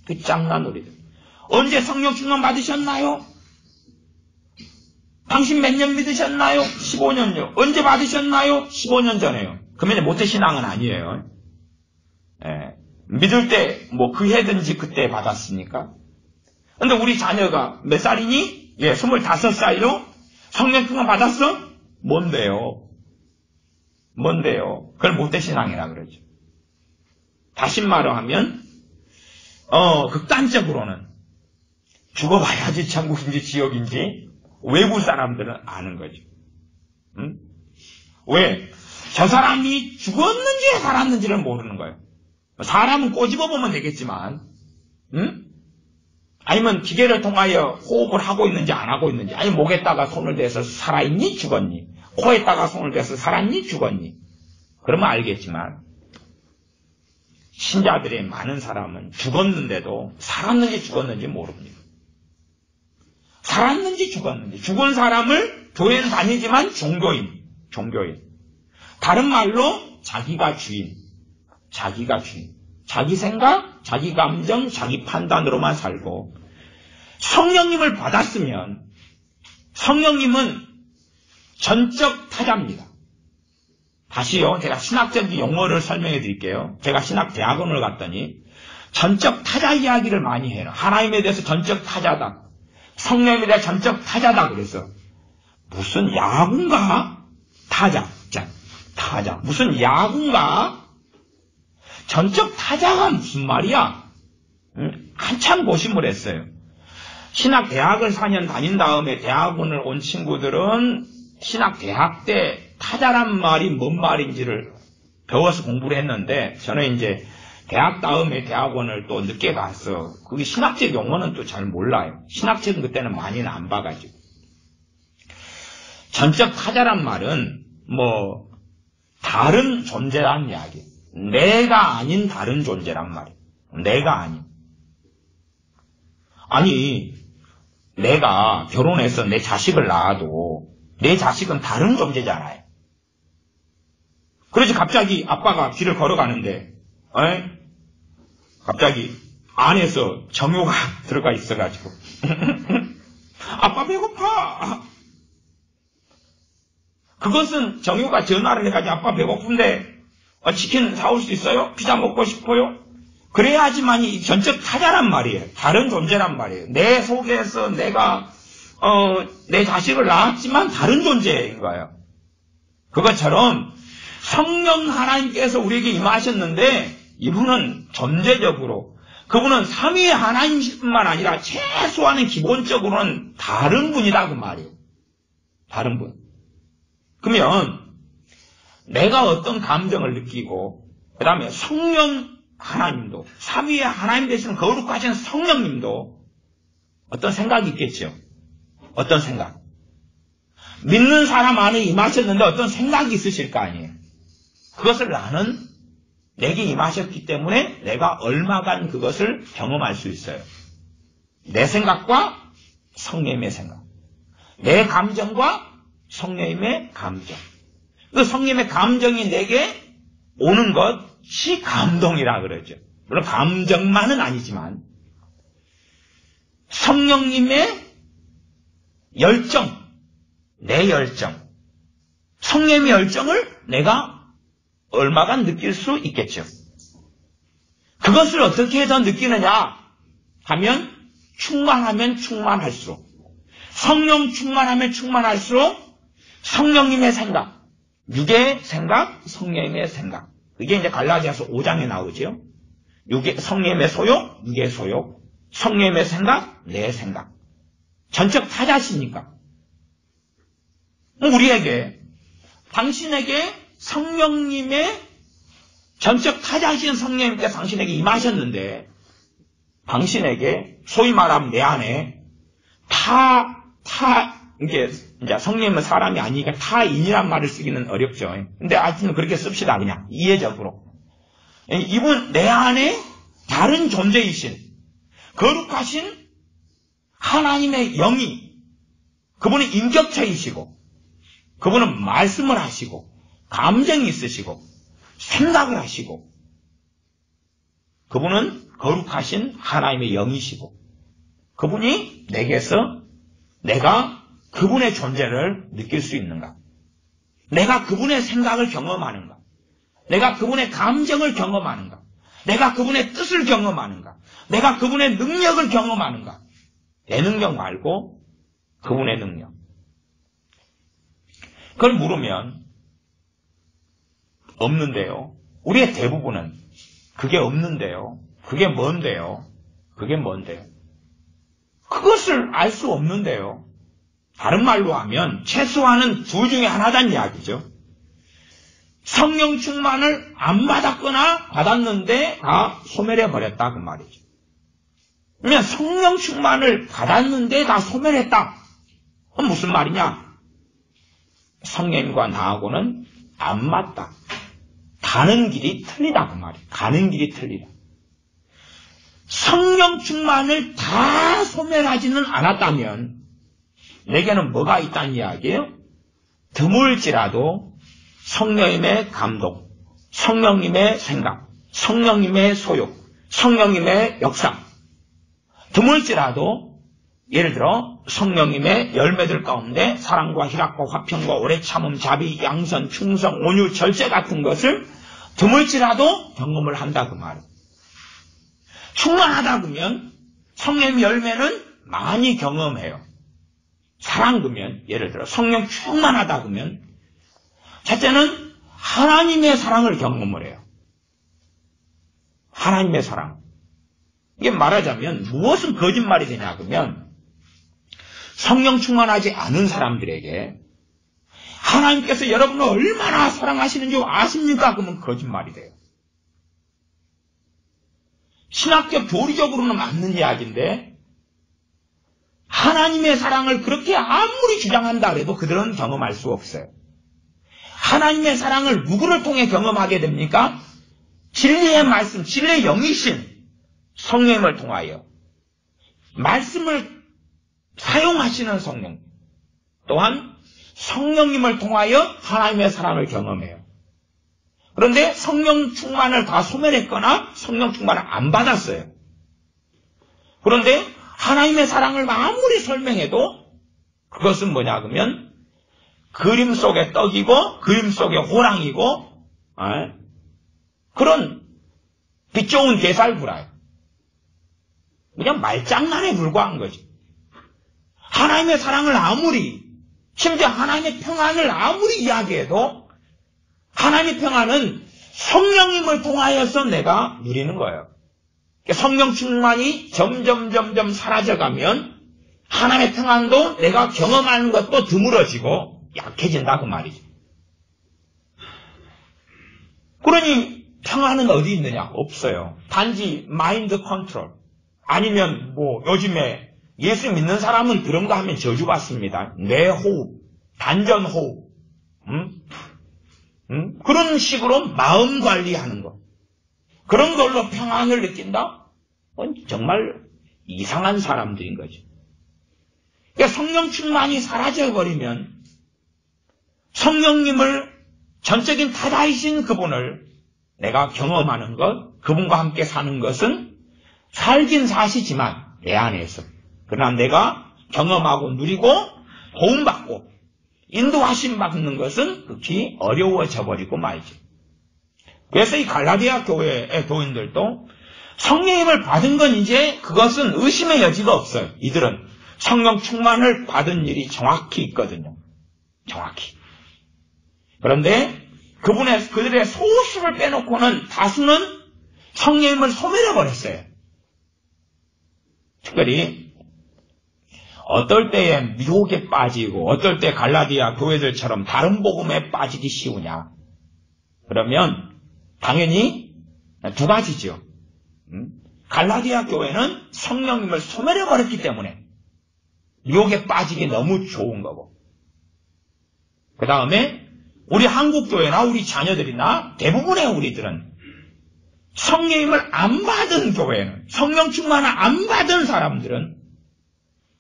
끝장난 우리들. 언제 성령 충만 받으셨나요? 당신 몇 년 믿으셨나요? 15년요. 언제 받으셨나요? 15년 전에요. 그러면 모태신앙은 아니에요. 예. 믿을 때 뭐 그 해든지 그때 받았습니까? 근데 우리 자녀가 몇 살이니? 예, 25살요? 성령 충만 받았어? 뭔데요? 그걸 모태신앙이라 그러죠. 다시 말하면 극단적으로는 죽어봐야지 천국인지 지옥인지 외부 사람들은 아는 거죠. 응? 왜? 저 사람이 죽었는지 살았는지를 모르는 거예요. 사람은 꼬집어 보면 되겠지만, 응? 아니면 기계를 통하여 호흡을 하고 있는지 안 하고 있는지, 아니면 목에다가 손을 대서 살아있니? 죽었니? 코에다가 손을 대서 살았니? 죽었니? 그러면 알겠지만, 신자들의 많은 사람은 죽었는데도 살았는지 죽었는지 모릅니다. 살았는지 죽었는지. 죽은 사람을 교회는 다니지만 종교인. 다른 말로 자기가 주인. 자기 생각, 자기 감정, 자기 판단으로만 살고 성령님을 받았으면 성령님은 전적 타자입니다. 다시요. 제가 신학적인 용어를 설명해 드릴게요. 제가 신학대학원을 갔더니 전적 타자 이야기를 많이 해요. 하나님에 대해서 전적 타자다. 성령님에 대해 전적 타자다. 그래서 무슨 야구인가? 타자. 무슨 야구인가? 전적 타자가 무슨 말이야? 한참 고심을 했어요. 신학대학을 4년 다닌 다음에 대학원을 온 친구들은 신학대학 때 타자란 말이 뭔 말인지를 배워서 공부를 했는데 저는 이제 대학 다음에 대학원을 또 늦게 가서 그게 신학적 용어는 또 잘 몰라요. 신학책은 그때는 많이는 안 봐가지고. 전적 타자란 말은 뭐 다른 존재란 이야기. 내가 아닌 다른 존재란 말이에요. 내가 아닌. 아니 내가 결혼해서 내 자식을 낳아도 내 자식은 다른 존재잖아요. 그래서 갑자기 아빠가 길을 걸어가는데 갑자기 안에서 정효가 들어가 있어가지고 아빠 배고파. 그것은 정효가 전화를 해가지고 아빠 배고픈데 치킨 사올 수 있어요? 피자 먹고 싶어요? 그래야지만이 전적 타자란 말이에요. 다른 존재란 말이에요. 내 속에서 내가 내 자식을 낳았지만 다른 존재인 거예요. 그것처럼 성령 하나님께서 우리에게 임하셨는데 이분은 존재적으로 그분은 삼위의 하나님뿐만 아니라 최소한은 기본적으로는 다른 분이다 그 말이에요. 다른 분. 그러면 내가 어떤 감정을 느끼고 그 다음에 성령 하나님도 삼위의 하나님 되시는 거룩하신 성령님도 어떤 생각이 있겠죠. 어떤 생각. 믿는 사람 안에 임하셨는데 어떤 생각이 있으실 거 아니에요. 그것을 나는 내게 임하셨기 때문에 내가 얼마간 그것을 경험할 수 있어요. 내 생각과 성령님의 생각. 내 감정과 성령님의 감정. 그 성령님의 감정이 내게 오는 것이 감동이라 그러죠. 물론 감정만은 아니지만 성령님의 열정, 내 열정, 성령님의 열정을 내가 얼마간 느낄 수 있겠죠. 그것을 어떻게 해서 느끼느냐 하면 충만하면 충만할수록 성령 충만하면 충만할수록 성령님의 생각, 육의 생각, 성령님의 생각. 이게 이제 갈라디아서 5장에 나오죠. 성령님의 소욕, 육의 소욕, 성령님의 생각, 내 생각. 전적 타자시니까. 우리에게, 당신에게 성령님의 전적 타자신 성령님께서 당신에게 임하셨는데 당신에게 소위 말하면 내 안에 이게 성령님은 사람이 아니니까 타인이란 말을 쓰기는 어렵죠. 근데 하여튼 그렇게 씁시다 그냥 이해적으로. 이분 내 안에 다른 존재이신 거룩하신 하나님의 영이 그분은 인격체이시고 그분은 말씀을 하시고 감정이 있으시고 생각을 하시고 그분은 거룩하신 하나님의 영이시고 그분이 내게서 내가 그분의 존재를 느낄 수 있는가? 내가 그분의 생각을 경험하는가? 내가 그분의 감정을 경험하는가? 내가 그분의 뜻을 경험하는가? 내가 그분의 능력을 경험하는가? 내 능력 말고 그분의 능력. 그걸 물으면 없는데요. 우리의 대부분은 그게 없는데요. 그게 뭔데요? 그게 뭔데요? 그것을 알 수 없는데요. 다른 말로 하면 최소한은 둘 중에 하나단 이야기죠. 성령 충만을 안 받았거나 받았는데 다 소멸해버렸다 그 말이죠. 그러면 성령 충만을 받았는데 다 소멸했다. 그건 무슨 말이냐? 성령님과 나하고는 안 맞다. 가는 길이 틀리다 그 말이에요. 가는 길이 틀리다. 성령 충만을 다 소멸하지는 않았다면 내게는 뭐가 있다는 이야기예요? 드물지라도 성령님의 감동, 성령님의 생각, 성령님의 소욕, 성령님의 역사. 드물지라도 예를 들어 성령님의 열매들 가운데 사랑과 희락과 화평과 오래 참음, 자비, 양선, 충성, 온유, 절제 같은 것을 드물지라도 경험을 한다 그 말이에요. 충만하다 그러면 성령의 열매는 많이 경험해요. 사랑 그러면 예를 들어 성령 충만하다 그러면 첫째는 하나님의 사랑을 경험을 해요. 하나님의 사랑. 이게 말하자면 무엇은 거짓말이 되냐 그러면 성령 충만하지 않은 사람들에게 하나님께서 여러분을 얼마나 사랑하시는 줄 아십니까? 그러면 거짓말이 돼요. 신학적 교리적으로는 맞는 이야기인데 하나님의 사랑을 그렇게 아무리 주장한다 해도 그들은 경험할 수 없어요. 하나님의 사랑을 누구를 통해 경험하게 됩니까? 진리의 말씀, 진리의 영이신 성령님을 통하여 말씀을 사용하시는 성령 또한 성령님을 통하여 하나님의 사랑을 경험해요. 그런데 성령 충만을 다 소멸했거나 성령 충만을 안 받았어요. 그런데 하나님의 사랑을 아무리 설명해도 그것은 뭐냐 그러면 그림 속의 떡이고 그림 속의 호랑이고 그런 빛 좋은 게살구라요. 그냥 말장난에 불과한 거지. 하나님의 사랑을 아무리 심지어 하나님의 평안을 아무리 이야기해도 하나님의 평안은 성령님을 통하여서 내가 누리는 거예요. 성령 충만이 점점 사라져가면 하나님의 평안도 내가 경험하는 것도 드물어지고 약해진다 그 말이죠. 그러니 평안은 어디 있느냐? 없어요. 단지 마인드 컨트롤 아니면 뭐 요즘에 예수 믿는 사람은 그런가 하면 저주받습니다. 뇌호흡, 단전호흡 그런 식으로 마음 관리하는 것 그런 걸로 평안을 느낀다? 정말 이상한 사람들인 거죠. 그러니까 성령 충만이 사라져버리면 성령님을 전적인 타다이신 그분을 내가 경험하는 것, 그분과 함께 사는 것은 살긴 사시지만 내 안에서 그러나 내가 경험하고 누리고 도움받고 인도하심 받는 것은 극히 어려워져 버리고 말이죠. 그래서 이 갈라디아 교회의 교인들도 성령님을 받은 건 이제 그것은 의심의 여지가 없어요. 이들은 성령 충만을 받은 일이 정확히 있거든요. 정확히. 그런데 그들의 소수를 빼놓고는 다수는 성령님을 소멸해버렸어요. 특별히 어떨 때에 미혹에 빠지고 어떨 때 갈라디아 교회들처럼 다른 복음에 빠지기 쉬우냐. 그러면 당연히 두 가지죠. 갈라디아 교회는 성령님을 소멸해버렸기 때문에 유혹에 빠지기 너무 좋은 거고, 그 다음에 우리 한국교회나 우리 자녀들이나 대부분의 우리들은 성령님을 안 받은 교회는, 성령 충만을 안 받은 사람들은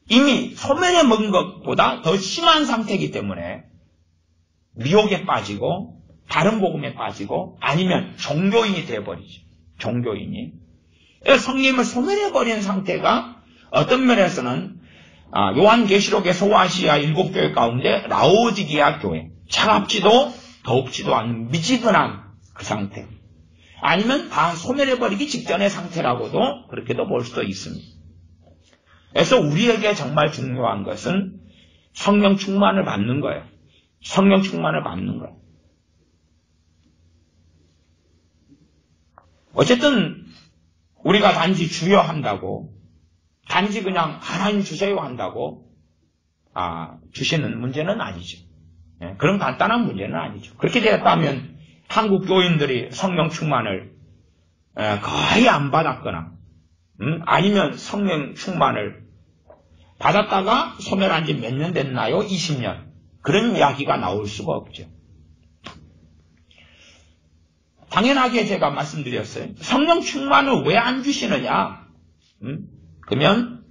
이미 소멸해 먹은 것보다 더 심한 상태이기 때문에 미혹에 빠지고 다른 복음에 빠지고 아니면 종교인이 되어버리죠. 종교인이. 성령님을 소멸해버린 상태가 어떤 면에서는 요한계시록의 소아시아 7교회 가운데 라오디게아 교회, 차갑지도 더웁지도 않은 미지근한 그 상태, 아니면 다 소멸해버리기 직전의 상태라고도 그렇게도 볼 수도 있습니다. 그래서 우리에게 정말 중요한 것은 성령 충만을 받는 거예요. 성령 충만을 받는 거예요. 어쨌든 우리가 단지 주여 한다고, 단지 그냥 하나님 주세요 한다고 주시는 문제는 아니죠. 그런 간단한 문제는 아니죠. 그렇게 되었다면 한국 교인들이 성령 충만을 거의 안 받았거나 아니면 성령 충만을 받았다가 소멸한 지 몇 년 됐나요? 20년. 그런 이야기가 나올 수가 없죠. 당연하게 제가 말씀드렸어요. 성령 충만을 왜 안 주시느냐? 그러면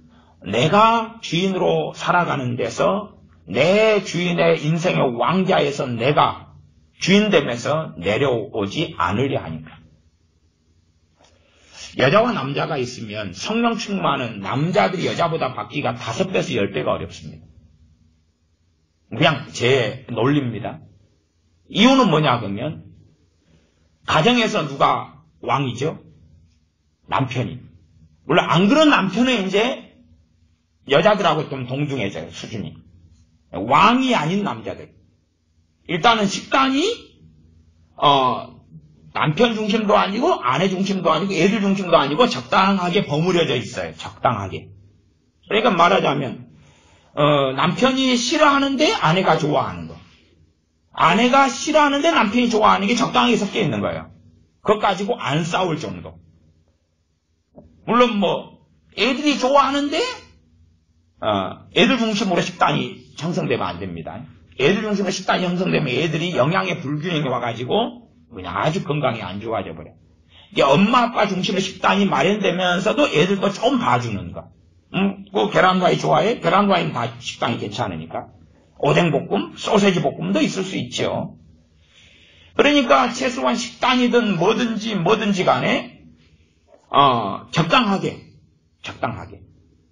내가 주인으로 살아가는 데서 내 주인의 인생의 왕좌에서 내가 주인됨에서 내려오지 않으려 하니까. 여자와 남자가 있으면 성령 충만은 남자들이 여자보다 받기가 5배에서 10배가 어렵습니다. 그냥 제 논리입니다. 이유는 뭐냐 그러면 가정에서 누가 왕이죠? 남편이. 물론 안 그런 남편은 이제 여자들하고 좀 동등해져요, 수준이. 왕이 아닌 남자들. 일단은 식단이 남편 중심도 아니고 아내 중심도 아니고 애들 중심도 아니고 적당하게 버무려져 있어요. 적당하게. 그러니까 말하자면 남편이 싫어하는데 아내가 좋아하는 거, 아내가 싫어하는데 남편이 좋아하는 게 적당하게 섞여 있는 거예요. 그것 가지고 안 싸울 정도. 물론 애들이 좋아하는데 애들 중심으로 식단이 형성되면 안 됩니다. 애들 중심으로 식단이 형성되면 애들이 영양의 불균형이 와가지고 그냥 아주 건강이 안 좋아져 버려. 이게 엄마 아빠 중심으로 식단이 마련되면서도 애들도 좀 봐주는 거. 그 계란후라이 좋아해? 계란후라이는 다 식당이 괜찮으니까. 오뎅볶음, 소세지 볶음도 있을 수 있죠. 그러니까 최소한 식단이든 뭐든지 간에 적당하게.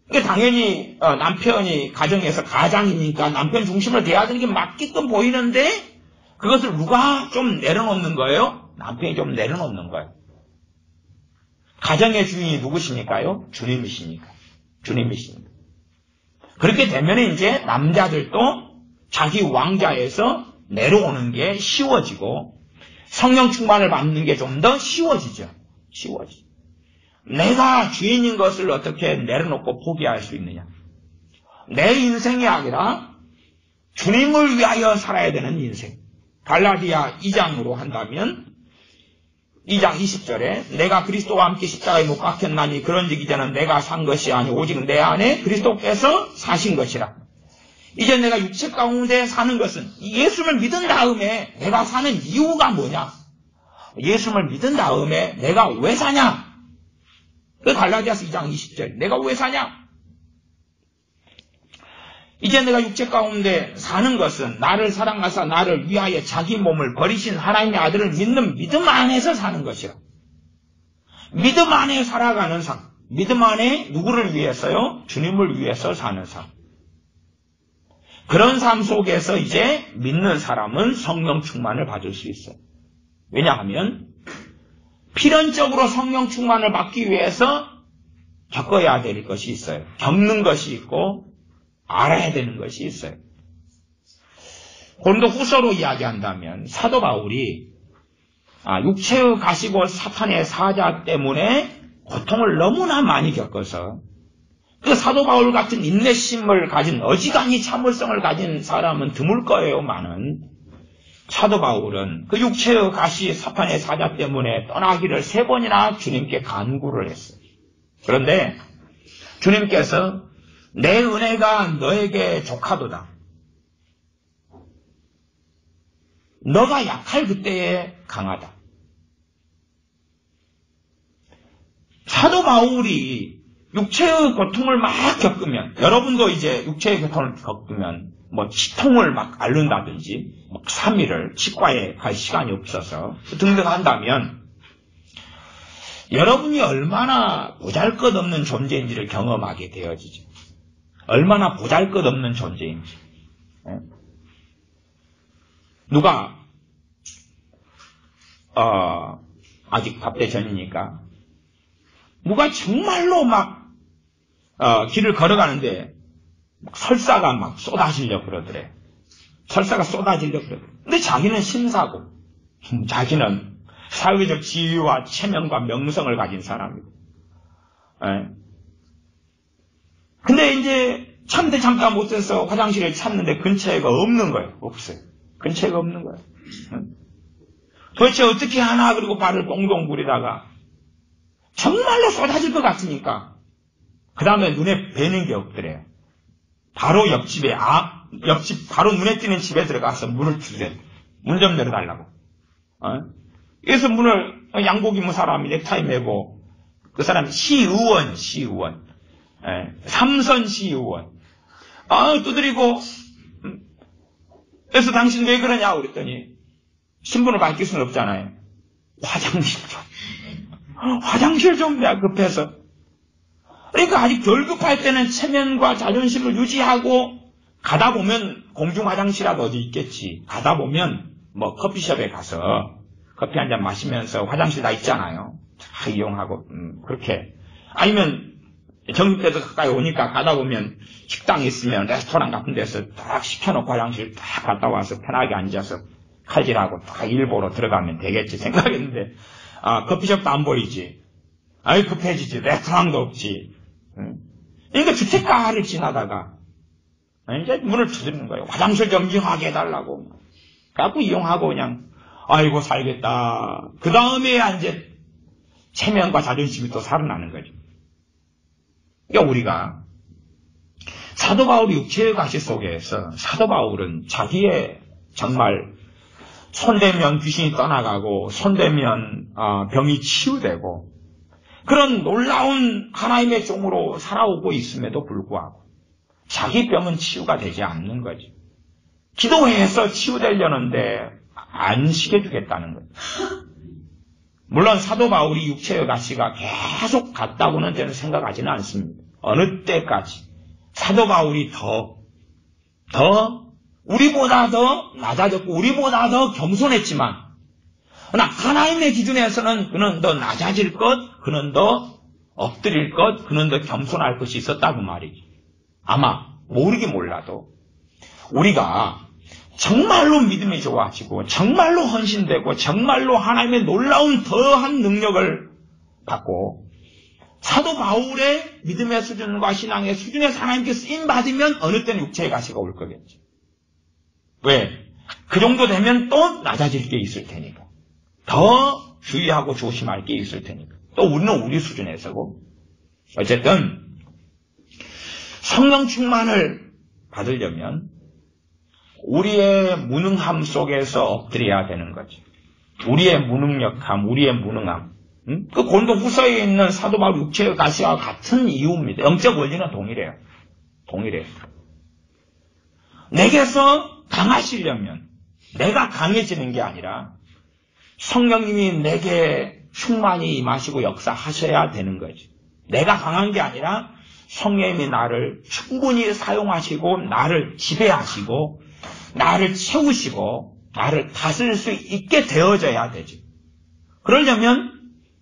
그러니까 당연히 남편이 가정에서 가장이니까 남편 중심으로 돼야 되는 게 맞게끔 보이는데 그것을 누가 좀 내려놓는 거예요? 남편이 좀 내려놓는 거예요. 가정의 주인이 누구십니까요? 주님이십니까? 그렇게 되면 이제 남자들도 자기 왕좌에서 내려오는 게 쉬워지고 성령 충만을 받는 게 좀 더 쉬워지죠. 내가 주인인 것을 어떻게 내려놓고 포기할 수 있느냐. 내 인생이 아니라 주님을 위하여 살아야 되는 인생. 갈라디아 2장으로 한다면 2장 20절에 내가 그리스도와 함께 십자가에 못 박혔나니 그런즉 이제는 내가 산 것이 아니 오직 내 안에 그리스도께서 사신 것이라. 이제 내가 육체 가운데 사는 것은 예수를 믿은 다음에 내가 사는 이유가 뭐냐? 예수를 믿은 다음에 내가 왜 사냐? 그 갈라디아서 2장 20절. 내가 왜 사냐? 이제 내가 육체 가운데 사는 것은 나를 사랑하사 나를 위하여 자기 몸을 버리신 하나님의 아들을 믿는 믿음 안에서 사는 것이라. 믿음 안에 살아가는 삶. 믿음 안에 누구를 위해서요? 주님을 위해서 사는 삶. 그런 삶 속에서 이제 믿는 사람은 성령 충만을 받을 수 있어요. 왜냐하면 필연적으로 성령 충만을 받기 위해서 겪어야 될 것이 있어요. 겪는 것이 있고 알아야 되는 것이 있어요. 고린도 후서로 이야기한다면 사도 바울이 육체의 가시고 사탄의 사자 때문에 고통을 너무나 많이 겪어서 그 사도 바울 같은 인내심을 가진 어지간히 참을성을 가진 사람은 드물 거예요만은 사도 바울은 그 육체의 가시 사탄의 사자 때문에 떠나기를 3번이나 주님께 간구를 했어요. 그런데 주님께서 내 은혜가 너에게 족하도다. 너가 약할 그때에 강하다. 사도 바울이 육체의 고통을 막 겪으면, 여러분도 이제 육체의 고통을 겪으면 뭐 치통을 막 앓는다든지 3일을 치과에 갈 시간이 없어서 등등 한다면 여러분이 얼마나 보잘것없는 존재인지를 경험하게 되어지죠. 얼마나 보잘것없는 존재인지. 누가 아직 밥대 전이니까 누가 정말로 막 길을 걸어가는데 설사가 막 쏟아지려고 그러더래. 설사가 쏟아지려고 그러더래. 근데 자기는 신사고 자기는 사회적 지위와 체면과 명성을 가진 사람이고. 근데 이제 참대 참다 못해서 화장실을 찾는데 근처에가 없는 거예요. 없어요. 근처에가 없는 거예요. 도대체 어떻게 하나 그리고 발을 꽁동 구리다가 정말로 쏟아질 것 같으니까 그 다음에 눈에 뵈는 게 없더래요. 바로 옆집에 옆집 바로 눈에 띄는 집에 들어가서 문을 두드려. 문 좀 열어달라고. 그래서 문을 양복 입은 사람이 넥타이 매고 그 사람이 시의원. 삼선 시의원. 두드리고 그래서 당신 왜 그러냐고 그랬더니 신분을 밝힐 수는 없잖아요. 화장실 좀 내가 급해서. 그러니까 아직 덜 급할 때는 체면과 자존심을 유지하고 가다 보면 공중 화장실이라도 어디 있겠지. 가다 보면 뭐 커피숍에 가서 커피 한 잔 마시면서 화장실 다 있잖아요. 다 이용하고 그렇게. 아니면 정육대도 가까이 오니까 가다 보면 식당이 있으면 레스토랑 같은 데서 딱 시켜놓고 화장실 딱 갔다 와서 편하게 앉아서 칼질하고 딱 일 보러 들어가면 되겠지 생각했는데 커피숍도 안 보이지. 급해지지. 레스토랑도 없지. 그러니까 주택가를 지나다가 이제 문을 두드리는 거예요. 화장실 좀 이용하게 해달라고. 그래갖고 이용하고 그냥 아이고 살겠다. 그 다음에 이제 체면과 자존심이 또 살아나는 거죠. 그러니까 우리가 사도 바울의 육체의 가시 속에서 사도 바울은 자기의 정말 손대면 귀신이 떠나가고 손대면 병이 치유되고 그런 놀라운 하나님의 종으로 살아오고 있음에도 불구하고 자기 병은 치유가 되지 않는 거지. 기도해서 치유되려는데 안 시켜주겠다는 거지. 물론 사도 바울이 육체의 가시가 계속 갔다고는 저는 생각하지는 않습니다. 어느 때까지 사도 바울이 우리보다 더 낮아졌고 우리보다 더 겸손했지만 그러나 하나님의 기준에서는 그는 더 낮아질 것, 그는 더 엎드릴 것, 그는 더 겸손할 것이 있었다고 말이지. 아마 모르긴 몰라도 우리가 정말로 믿음이 좋아지고 정말로 헌신되고 정말로 하나님의 놀라운 더한 능력을 받고 사도 바울의 믿음의 수준과 신앙의 수준에서 하나님께 쓰임받으면 어느 때는 육체의 가시가 올 거겠지. 왜? 그 정도 되면 또 낮아질 게 있을 테니까. 더 주의하고 조심할 게 있을 테니까. 또 우리는 우리 수준에서고. 어쨌든 성령 충만을 받으려면 우리의 무능함 속에서 엎드려야 되는 거지. 우리의 무능력함, 우리의 무능함. 그 고린도 후서에 있는 사도 바울 육체의 가시와 같은 이유입니다. 영적 원리는 동일해요. 내게서 강하시려면 내가 강해지는 게 아니라 성령님이 내게 충만히 임하시고 역사하셔야 되는 거지. 내가 강한 게 아니라 성령님이 나를 충분히 사용하시고 나를 지배하시고 나를 채우시고 나를 다스릴 수 있게 되어져야 되지. 그러려면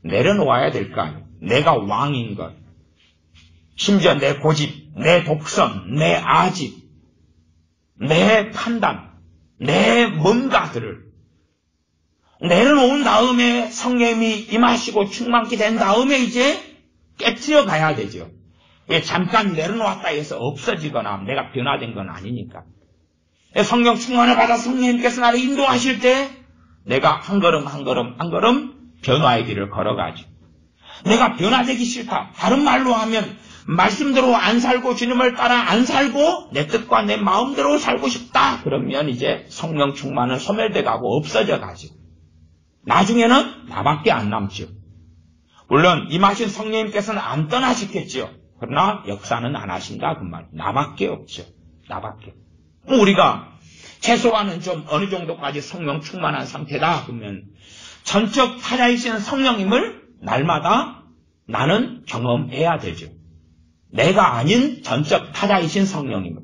내려놓아야 될 거 아니에요. 내가 왕인 것. 심지어 내 고집, 내 독선, 내 아집, 내 판단, 내 뭔가들을 내려놓은 다음에 성령님이 임하시고 충만케 된 다음에 이제 깨트려 가야 되죠. 잠깐 내려놓았다 해서 없어지거나 내가 변화된 건 아니니까. 성령 충만을 받아 성령님께서 나를 인도하실 때 내가 한 걸음 한 걸음 한 걸음 변화의 길을 걸어가죠. 내가 변화되기 싫다. 다른 말로 하면 말씀대로 안 살고 주님을 따라 안 살고 내 뜻과 내 마음대로 살고 싶다. 그러면 이제 성령 충만은 소멸돼 가고 없어져 가지고 나중에는 나밖에 안 남죠. 물론 임하신 성령님께서는 안 떠나시겠죠. 그러나 역사는 안 하신다 그 말. 나밖에 없죠. 나밖에. 우리가 최소한은 좀 어느 정도까지 성령 충만한 상태다 그러면 전적 타자이신 성령님을 날마다 나는 경험해야 되죠. 내가 아닌 전적 타자이신 성령님을.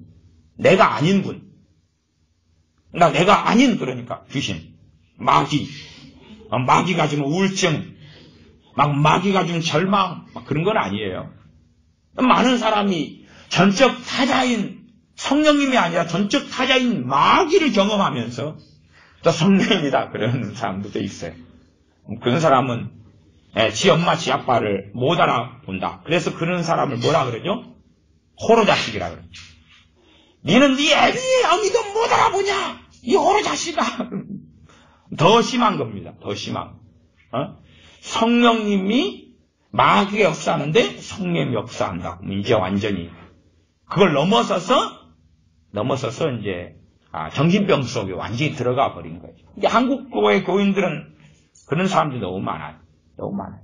내가 아닌 분. 그러니까 내가 아닌 그러니까 귀신, 마귀가 주는 우울증, 마귀가 주는 절망 그런 건 아니에요. 많은 사람이 전적 타자인 성령님이 아니라 전적 타자인 마귀를 경험하면서 또 성령이다 그러는 사람들도 있어요. 그런 사람은 지 엄마 지 아빠를 못 알아본다. 그래서 그런 사람을 뭐라 그러죠? 호로 자식이라 그러죠. 니는 네 애비 어미도 못 알아보냐? 이 호로 자식아. 더 심한 겁니다. 더 심한. 성령님이 마귀가 역사하는데 성령님이 역사한다. 이제 완전히 그걸 넘어서서 이제 정신병 속에 완전히 들어가 버린 거죠. 근데 한국교회 교인들은 그런 사람들이 너무 많아요. 너무 많아요.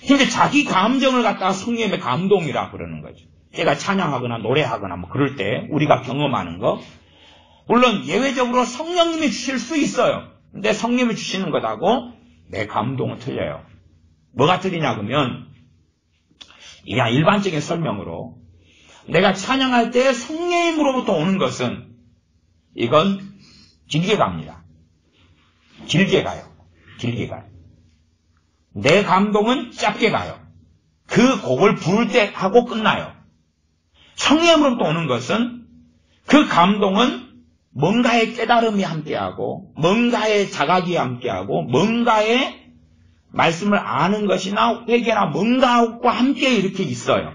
근데 자기 감정을 갖다가 성령님의 감동이라 그러는 거죠. 제가 찬양하거나 노래하거나 뭐 그럴 때 우리가 경험하는 거 물론 예외적으로 성령님이 주실 수 있어요. 근데 성령님이 주시는 것하고 내 감동은 틀려요. 뭐가 틀리냐 그러면 그냥 일반적인 설명으로 내가 찬양할 때 성령님으로부터 오는 것은 이건 길게 갑니다. 길게 가요. 길게 가요. 내 감동은 짧게 가요. 그 곡을 부를 때 하고 끝나요. 성령으로부터 오는 것은 그 감동은 뭔가의 깨달음이 함께하고 뭔가의 자각이 함께하고 뭔가의 말씀을 아는 것이나 회개나 뭔가와 함께 이렇게 있어요.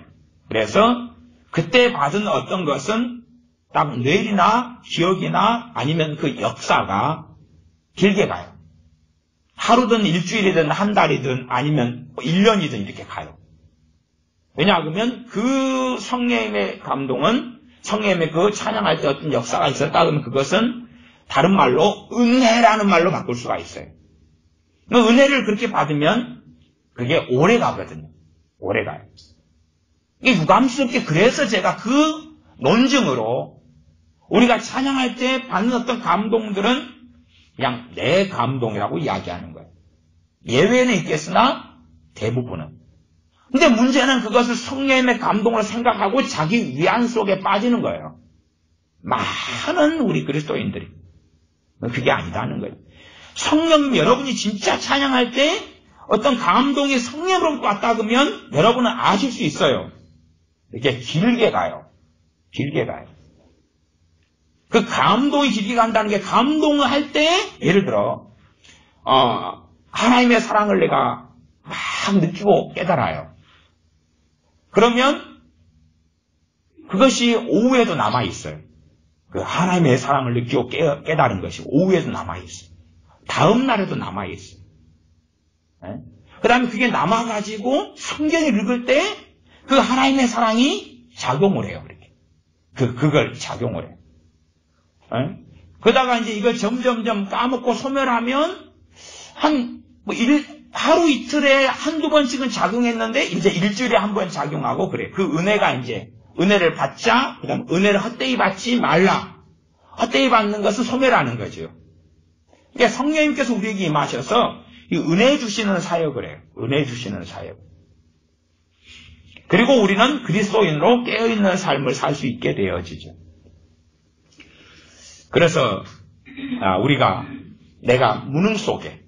그래서 그때 받은 어떤 것은 딱 뇌리나 기억이나 아니면 그 역사가 길게 가요. 하루든 일주일이든 한 달이든 아니면 1년이든 이렇게 가요. 왜냐하면 그 성령님의 감동은 성령님의 그 찬양할 때 어떤 역사가 있었다 그러면 그것은 다른 말로 은혜라는 말로 바꿀 수가 있어요. 그 은혜를 그렇게 받으면 그게 오래 가거든요. 오래 가요. 이게 유감스럽게 그래서 제가 그 논증으로 우리가 찬양할 때 받는 어떤 감동들은 그냥 내 감동이라고 이야기하는 거예요. 예외는 있겠으나 대부분은. 근데 문제는 그것을 성령님의 감동을 생각하고 자기 위안 속에 빠지는 거예요. 많은 우리 그리스도인들이. 그게 아니다는 거예요. 성령님 여러분이 진짜 찬양할 때 어떤 감동이 성령으로부터 왔다 그러면 여러분은 아실 수 있어요. 이렇게 길게 가요. 길게 가요. 그 감동이 길게 간다는 게 감동을 할 때 예를 들어 하나님의 사랑을 내가 막 느끼고 깨달아요. 그러면 그것이 오후에도 남아있어요. 그 하나님의 사랑을 느끼고 깨달은 것이 오후에도 남아있어요. 다음 날에도 남아있어요. 그 다음에 그게 남아가지고 성경을 읽을 때 그 하나님의 사랑이 작용을 해요. 이렇게. 그걸 작용을 해요. 그러다가 이제 이걸 점점점 까먹고 소멸하면 하루 이틀에 한두 번씩은 작용했는데 이제 일주일에 한 번 작용하고 그래. 그 은혜가 이제 은혜를 받자 그다음 은혜를 헛되이 받지 말라. 헛되이 받는 것은 소멸하는 거죠. 그러니까 성령님께서 우리에게 임하셔서 이 은혜 주시는 사역을 해요. 은혜 주시는 사역. 그리고 우리는 그리스도인으로 깨어있는 삶을 살 수 있게 되어지죠. 그래서 내가 무능 속에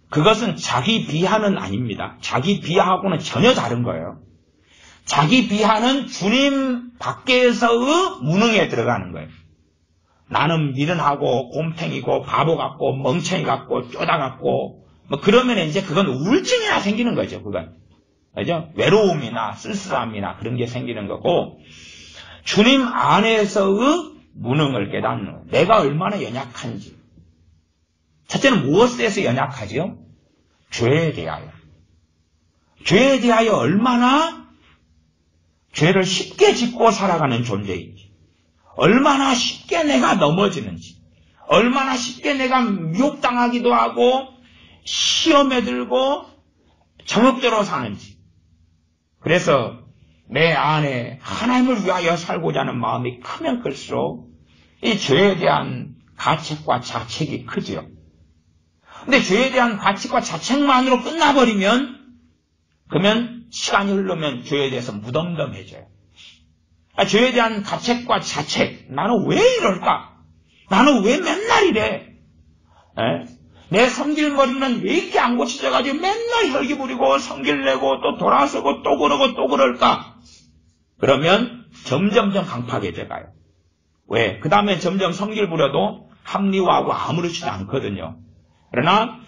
그것은 자기 비하는 아닙니다. 자기 비하하고는 전혀 다른 거예요. 자기 비하는 주님 밖에서의 무능에 들어가는 거예요. 나는 미련하고 곰탱이고 바보 같고 멍청이 같고 쪼다 같고 뭐 그러면 이제 그건 우울증이나 생기는 거죠. 그건 그죠? 외로움이나 쓸쓸함이나 그런 게 생기는 거고 주님 안에서의 무능을 깨닫는 거예요. 내가 얼마나 연약한지. 첫째는 무엇에 대해서 연약하지요? 죄에 대하여. 죄에 대하여 얼마나 죄를 쉽게 짓고 살아가는 존재인지, 얼마나 쉽게 내가 넘어지는지, 얼마나 쉽게 내가 미혹당하기도 하고 시험에 들고 정욕대로 사는지. 그래서 내 안에 하나님을 위하여 살고자 하는 마음이 크면 클수록 이 죄에 대한 가책과 자책이 크지요. 근데 죄에 대한 가책과 자책만으로 끝나버리면, 그러면 시간이 흐르면 죄에 대해서 무덤덤해져요. 죄에 대한 가책과 자책, 나는 왜 이럴까? 나는 왜 맨날 이래? 내 성질머리는 왜 이렇게 안 고쳐져가지고 맨날 혈기 부리고 성질 내고 또 돌아서고 또 그러고 또 그럴까? 그러면 점점점 강팍해져 가요. 왜? 그 다음에 점점 성질 부려도 합리화하고 아무렇지도 않거든요. 그러나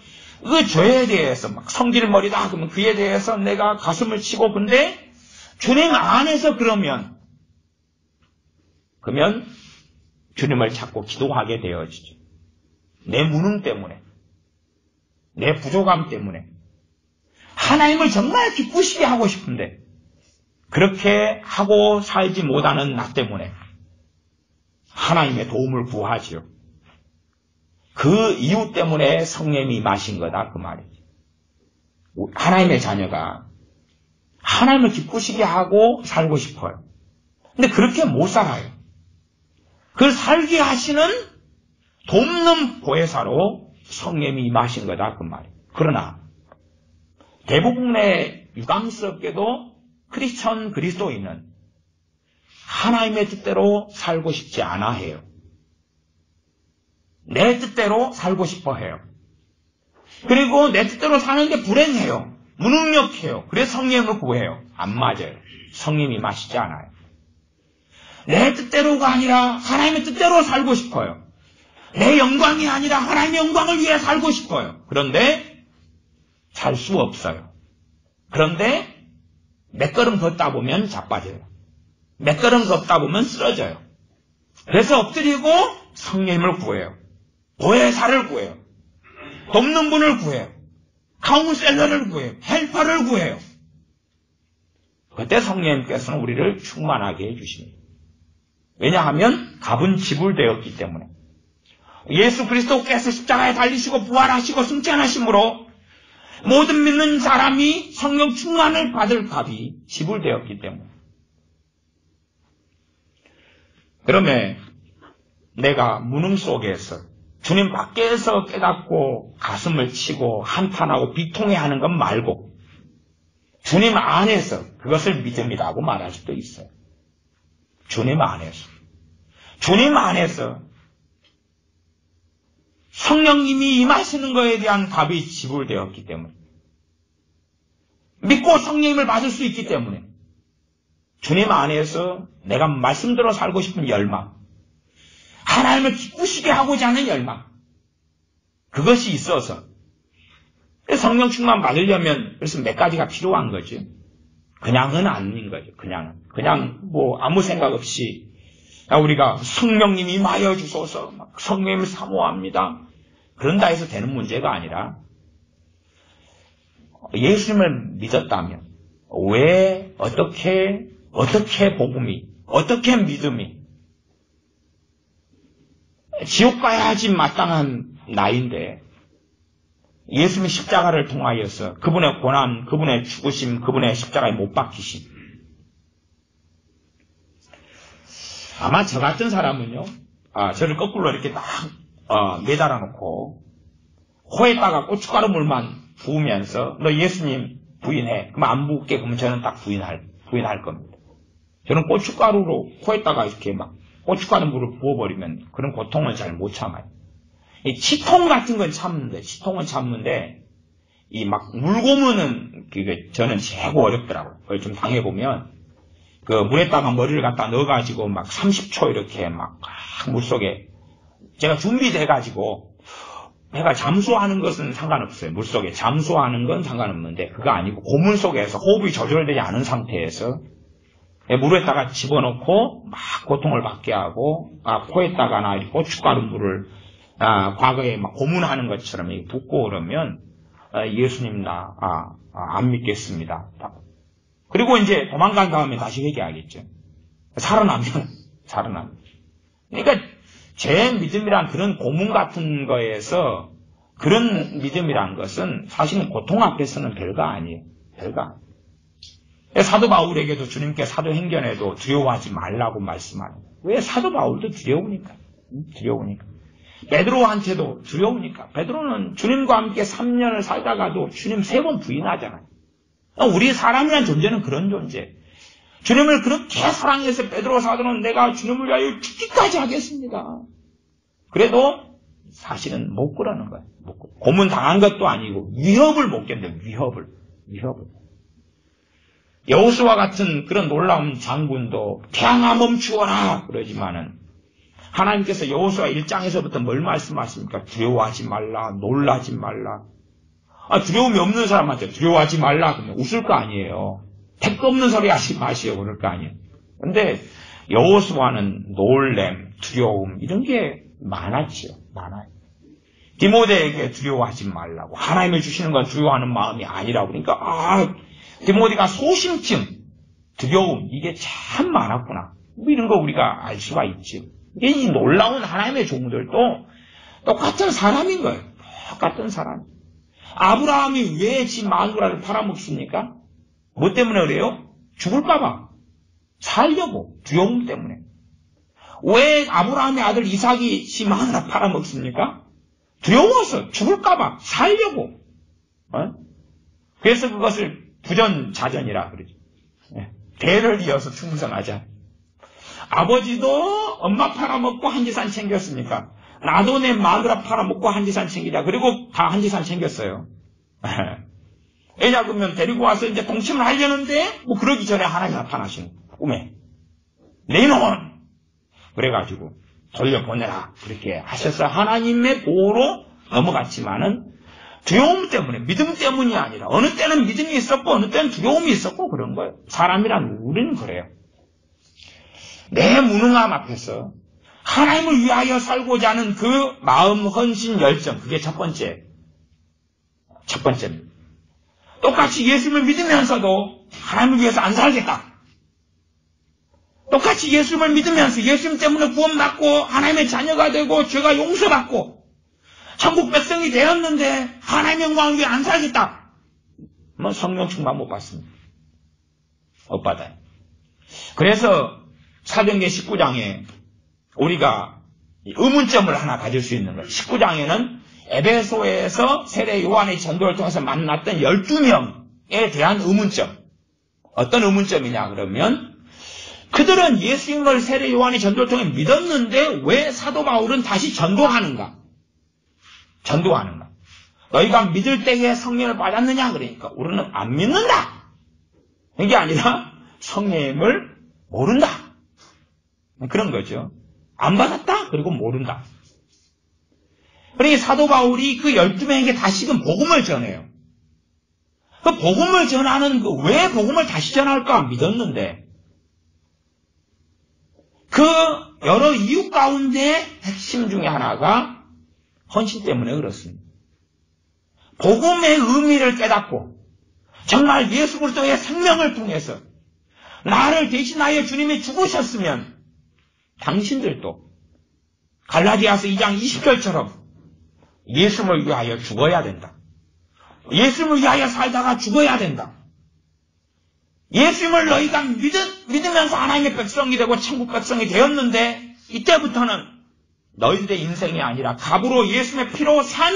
그 죄에 대해서 막 성질머리다 그러면 그에 대해서 내가 가슴을 치고, 근데 주님 안에서 그러면 주님을 찾고 기도하게 되어지죠. 내 무능 때문에, 내 부족함 때문에 하나님을 정말 기쁘시게 하고 싶은데 그렇게 하고 살지 못하는 나 때문에 하나님의 도움을 구하지요. 그 이유 때문에 성령이 임하신 거다 그 말이죠. 하나님의 자녀가 하나님을 기쁘시게 하고 살고 싶어요. 근데 그렇게 못 살아요. 그걸 살게 하시는 돕는 보혜사로 성령이 임하신 거다 그 말이에요. 그러나 대부분의 유감스럽게도 크리스천 그리스도인은 하나님의 뜻대로 살고 싶지 않아 해요. 내 뜻대로 살고 싶어 해요. 그리고 내 뜻대로 사는데 불행해요. 무능력해요. 그래서 성령을 구해요. 안 맞아요. 성령이 임하시지 않아요. 내 뜻대로가 아니라 하나님의 뜻대로 살고 싶어요. 내 영광이 아니라 하나님의 영광을 위해 살고 싶어요. 그런데 살 수 없어요. 그런데 몇 걸음 걷다 보면 자빠져요. 몇 걸음 걷다 보면 쓰러져요. 그래서 엎드리고 성령님을 구해요. 보혜사를 구해요. 돕는 분을 구해요. 카운셀러를 구해요. 헬퍼를 구해요. 그때 성령님께서는 우리를 충만하게 해주십니다. 왜냐하면 값은 지불되었기 때문에. 예수 그리스도께서 십자가에 달리시고 부활하시고 승천하심으로 모든 믿는 사람이 성령 충만을 받을 값이 지불되었기 때문에. 그러면 내가 무능 속에서 주님 밖에서 깨닫고 가슴을 치고 한탄하고 비통해하는 것 말고 주님 안에서 그것을 믿음이라고 말할 수도 있어요. 주님 안에서. 주님 안에서 성령님이 임하시는 것에 대한 값이 지불되었기 때문에, 믿고 성령님을 받을 수 있기 때문에, 주님 안에서 내가 말씀대로 살고 싶은 열망, 하나님을 기쁘시게 하고자 하는 열망, 그것이 있어서 성령 충만 받으려면 그래서 몇 가지가 필요한 거지. 그냥은 아닌 거죠. 그냥 뭐 아무 생각 없이 우리가 성령님이 임하여 주소서, 성령님을 사모합니다. 그런다 해서 되는 문제가 아니라 예수님을 믿었다면 왜 어떻게 복음이, 어떻게 믿음이, 지옥 가야지 마땅한 나인데 예수님의 십자가를 통하여서 그분의 고난, 그분의 죽으심, 그분의 십자가에 못 박히심. 아마 저 같은 사람은요, 저를 거꾸로 이렇게 딱 매달아 놓고 코에다가 고춧가루 물만 부으면서 너 예수님 부인해. 그럼 안 부을게. 그러면 저는 딱 부인할 겁니다. 저는 고춧가루로 코에다가 이렇게 막 고춧가루 물을 부어버리면 그런 고통을 잘 못 참아요. 이 치통 같은 건 참는데, 치통은 참는데, 이 막 물고문은 그게 저는 최고 어렵더라고요. 그걸 좀 당해보면, 그 물에다가 머리를 갖다 넣어가지고 막 30초 이렇게 막 물속에, 제가 준비돼가지고, 내가 잠수하는 것은 상관없어요. 물속에 잠수하는 건 상관없는데, 그거 아니고 고문 속에서 호흡이 조절되지 않은 상태에서, 물에다가 집어넣고 막 고통을 받게 하고, 코에다가나 고춧가루 물을 과거에 막 고문하는 것처럼 붓고 그러면 예수님 안 믿겠습니다. 그리고 이제 도망간 다음에 다시 회개하겠죠. 살아나면. 그러니까 제 믿음이란 그런 고문 같은 거에서 그런 믿음이란 것은 사실은 고통 앞에서는 별거 아니에요. 사도 바울에게도 주님께 사도행전에도 두려워하지 말라고 말씀하는 거예요. 왜? 사도 바울도 두려우니까. 베드로한테도 두려우니까. 베드로는 주님과 함께 3년을 살다가도 주님 3번 부인하잖아요. 우리 사람이란 존재는 그런 존재. 주님을 그렇게 사랑해서 베드로 사도는 내가 주님을 위하여 죽기까지 하겠습니다. 그래도 사실은 못 그러는 거예요. 고문 당한 것도 아니고 위협을 못 견뎌요. 위협을. 여호수아 같은 그런 놀라운 장군도 태양아 멈추어라 그러지만은 하나님께서 여호수아 1장에서부터 뭘 말씀하십니까? 두려워하지 말라, 놀라지 말라. 두려움이 없는 사람한테 두려워하지 말라 그러면 웃을 거 아니에요. 택도 없는 소리 하지 마시오 그럴 거 아니에요. 근데 여호수아는 놀램, 두려움 이런 게 많아요. 디모데에게 두려워하지 말라고. 하나님을 주시는 건 두려워하는 마음이 아니라고. 그러니까 디모데가 소심증, 두려움 이게 참 많았구나. 이런 거 우리가 알 수가 있지. 이 놀라운 하나님의 종들도 똑같은 사람인 거예요. 똑같은 사람. 아브라함이 왜 지 마누라를 팔아먹습니까? 뭐 때문에 그래요? 죽을까봐. 살려고. 두려움 때문에. 왜 아브라함의 아들 이삭이 지 마누라 팔아먹습니까? 두려워서 죽을까봐. 살려고. 그래서 그것을 부전자전이라 그러죠. 대를 이어서 충성하자. 아버지도 엄마 팔아먹고 한지산 챙겼으니까 나도 내 마누라 팔아먹고 한지산 챙기자. 그리고 다 한지산 챙겼어요. 애 잡으면 데리고 와서 이제 동침을 하려는데 그러기 전에 하나님 나타나시는 꿈에 내 놈은 그래가지고 돌려보내라 그렇게 하셔서 하나님의 보호로 넘어갔지만은 두려움 때문에, 믿음 때문이 아니라 어느 때는 믿음이 있었고 어느 때는 두려움이 있었고 그런 거예요. 사람이란 우리는 그래요. 내 무능함 앞에서 하나님을 위하여 살고자 하는 그 마음, 헌신, 열정 그게 첫 번째입니다. 똑같이 예수님을 믿으면서도 하나님을 위해서 안 살겠다. 똑같이 예수님을 믿으면서 예수님 때문에 구원받고 하나님의 자녀가 되고 죄가 용서받고 천국 백성이 되었는데 하나님의 영광을 위해 안 살겠다. 성령 충만 못 받습니다. 못 받아요. 그래서 사도행전 19장에 우리가 의문점을 하나 가질 수 있는 거예요. 19장에는 에베소에서 세례 요한의 전도를 통해서 만났던 12명에 대한 의문점. 어떤 의문점이냐 그러면 그들은 예수님을 세례 요한의 전도를 통해 믿었는데 왜 사도 바울은 다시 전도하는가? 너희가 믿을 때에 성령을 받았느냐? 그러니까 우리는 안 믿는다. 이게 아니라 성령을 모른다. 그런 거죠. 안 받았다? 그리고 모른다. 그러니까 사도 바울이 그 12명에게 다시금 복음을 전해요. 그 복음을 전하는 왜 복음을 다시 전할까? 믿었는데 그 여러 이유 가운데 핵심 중에 하나가 헌신 때문에 그렇습니다. 복음의 의미를 깨닫고 정말 예수 그리스도의 생명을 통해서 나를 대신하여 주님이 죽으셨으면 당신들도 갈라디아서 2장 20절처럼 예수를 위하여 죽어야 된다. 예수를 위하여 살다가 죽어야 된다. 예수님을 너희가 믿으면서 하나님의 백성이 되고 천국 백성이 되었는데 이때부터는 너희들의 인생이 아니라 값으로 예수님의 피로 산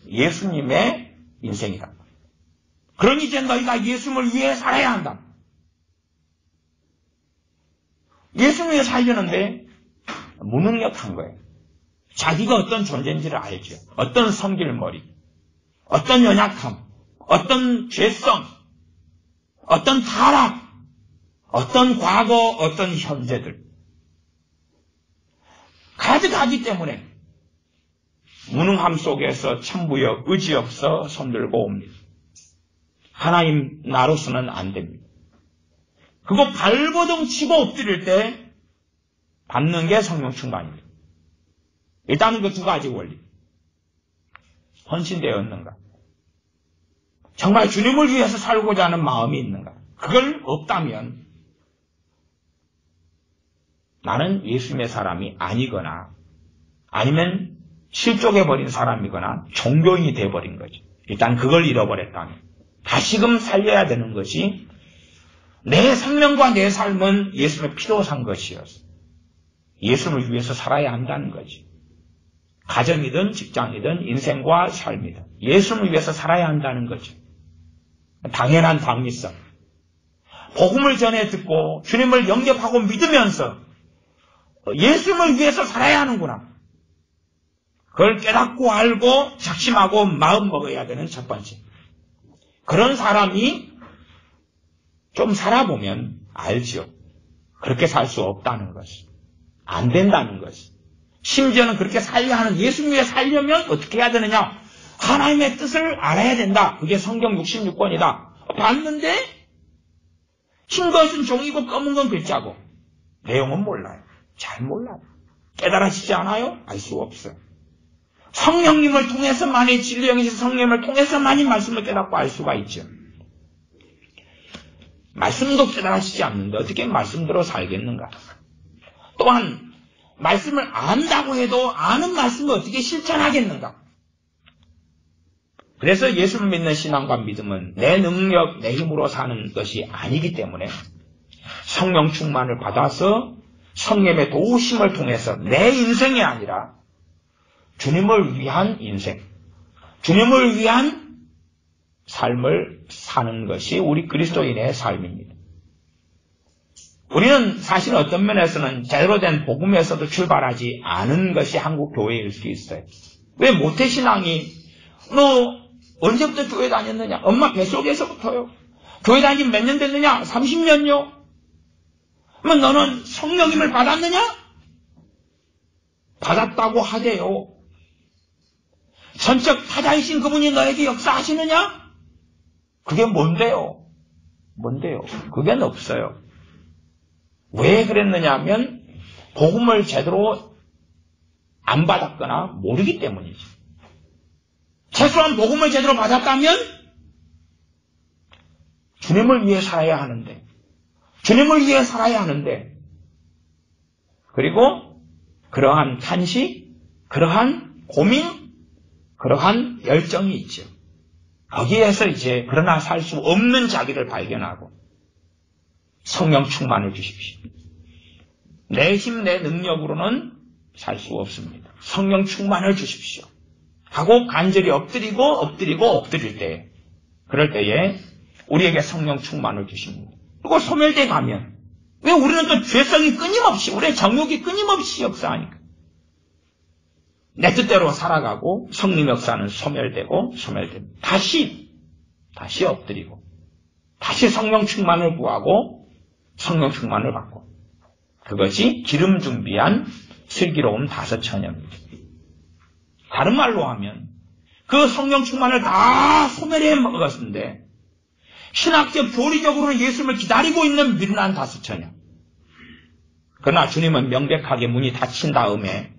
예수님의 인생이다. 그러니 이제 너희가 예수님을 위해 살아야 한다. 예수님을 위해 살려는데 무능력한 거예요. 자기가 어떤 존재인지를 알죠. 어떤 성질머리, 어떤 연약함, 어떤 죄성, 어떤 타락, 어떤 과거, 어떤 현재들 가득하기 때문에 무능함 속에서 천부여 의지 없어 손들고 옵니다. 하나님 나로서는 안 됩니다. 그거 발버둥 치고 엎드릴 때 받는 게 성령 충만입니다. 일단은 그 두 가지 원리. 헌신되었는가? 정말 주님을 위해서 살고자 하는 마음이 있는가? 그걸 없다면 나는 예수님의 사람이 아니거나 아니면 실족해버린 사람이거나 종교인이 돼버린 거죠. 일단 그걸 잃어버렸다면 다시금 살려야 되는 것이 내 생명과 내 삶은 예수님의 피로 산 것이었어. 예수님을 위해서 살아야 한다는 거지. 가정이든 직장이든 인생과 삶이든 예수님을 위해서 살아야 한다는 거죠. 당연한 당위성. 복음을 전해 듣고 주님을 영접하고 믿으면서 예수님을 위해서 살아야 하는구나. 그걸 깨닫고 알고 작심하고 마음 먹어야 되는 첫 번째. 그런 사람이 좀 살아보면 알죠. 그렇게 살 수 없다는 것이. 안 된다는 것이. 심지어는 그렇게 살려 하는 예수님 위해 살려면 어떻게 해야 되느냐? 하나님의 뜻을 알아야 된다. 그게 성경 66권이다. 봤는데 흰 것은 종이고 검은 건 글자고 내용은 몰라요. 잘 몰라요. 깨달아지지 않아요? 알 수 없어요. 성령님을 통해서만이 진리 영이신 성령님을 통해서만이 말씀을 깨닫고 알 수가 있죠. 말씀도 깨달아지지 않는데 어떻게 말씀대로 살겠는가? 또한 말씀을 안다고 해도 아는 말씀을 어떻게 실천하겠는가? 그래서 예수를 믿는 신앙과 믿음은 내 능력, 내 힘으로 사는 것이 아니기 때문에 성령 충만을 받아서 성령의 도우심을 통해서 내 인생이 아니라 주님을 위한 인생, 주님을 위한 삶을 사는 것이 우리 그리스도인의 삶입니다. 우리는 사실 어떤 면에서는 제대로 된 복음에서도 출발하지 않은 것이 한국 교회일 수 있어요. 왜 모태신앙이 너 언제부터 교회 다녔느냐? 엄마 뱃속에서부터요. 교회 다닌 지 몇 년 됐느냐? 30년요. 그러면 너는 성령님을 받았느냐? 받았다고 하대요. 전적 타자이신 그분이 너에게 역사하시느냐? 그게 뭔데요? 뭔데요? 그게 없어요. 왜 그랬느냐 하면 복음을 제대로 안 받았거나 모르기 때문이죠. 최소한 복음을 제대로 받았다면 주님을 위해 살아야 하는데 주님을 위해 살아야 하는데 그리고 그러한 탄식, 그러한 고민, 그러한 열정이 있죠. 거기에서 이제 그러나 살 수 없는 자기를 발견하고 성령 충만을 주십시오. 내 힘, 내 능력으로는 살 수 없습니다. 성령 충만을 주십시오. 하고 간절히 엎드릴 때, 그럴 때에 우리에게 성령 충만을 주십니다. 그리고 소멸돼 가면, 왜 우리는 또 죄성이 끊임없이, 우리의 정욕이 끊임없이 역사하니까. 내 뜻대로 살아가고 성령 역사는 소멸되고 다시 엎드리고 다시 성령 충만을 구하고 성령 충만을 받고 그것이 기름 준비한 슬기로운 다섯처녀입니다. 다른 말로 하면 그 성령 충만을 다 소멸해 먹었는데 신학적 교리적으로는 예수님을 기다리고 있는 미련한 다섯처녀. 그러나 주님은 명백하게 문이 닫힌 다음에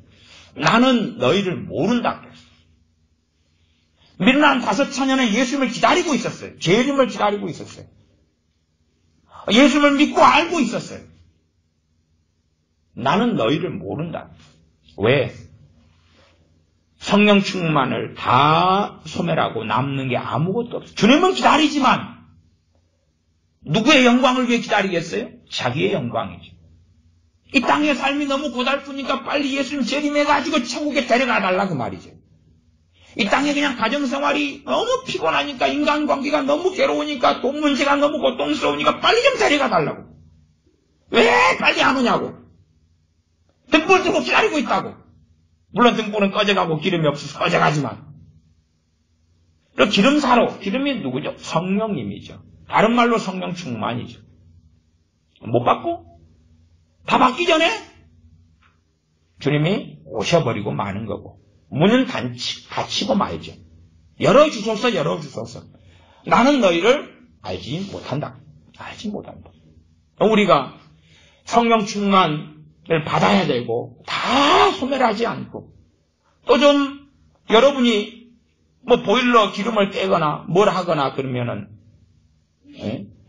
나는 너희를 모른다 그랬어요. 미련한 다섯처녀는 예수님을 기다리고 있었어요. 재림을 기다리고 있었어요. 예수님을 믿고 알고 있었어요. 나는 너희를 모른다. 왜? 성령 충만을 다 소멸하고 남는 게 아무것도 없어요. 주님은 기다리지만 누구의 영광을 위해 기다리겠어요? 자기의 영광이죠. 이 땅의 삶이 너무 고달프니까 빨리 예수님 재림해가지고 천국에 데려가달라 그 말이죠. 이 땅에 그냥 가정생활이 너무 피곤하니까 인간관계가 너무 괴로우니까 돈 문제가 너무 고통스러우니까 빨리 좀 데려가달라고. 왜 빨리 안 오냐고. 등불 들고 기다리고 있다고. 물론 등불은 꺼져가고 기름이 없어서 꺼져가지만. 그리고 기름사로, 기름이 누구죠? 성령님이죠. 다른 말로 성령 충만이죠. 못 받고 다 받기 전에 주님이 오셔버리고 마는 거고 문은 닫히고 말죠. 열어주소서. 나는 너희를 알지 못한다. 우리가 성령 충만을 받아야 되고 다 소멸하지 않고 또 좀 여러분이 뭐 보일러 기름을 빼거나 뭘 하거나 그러면은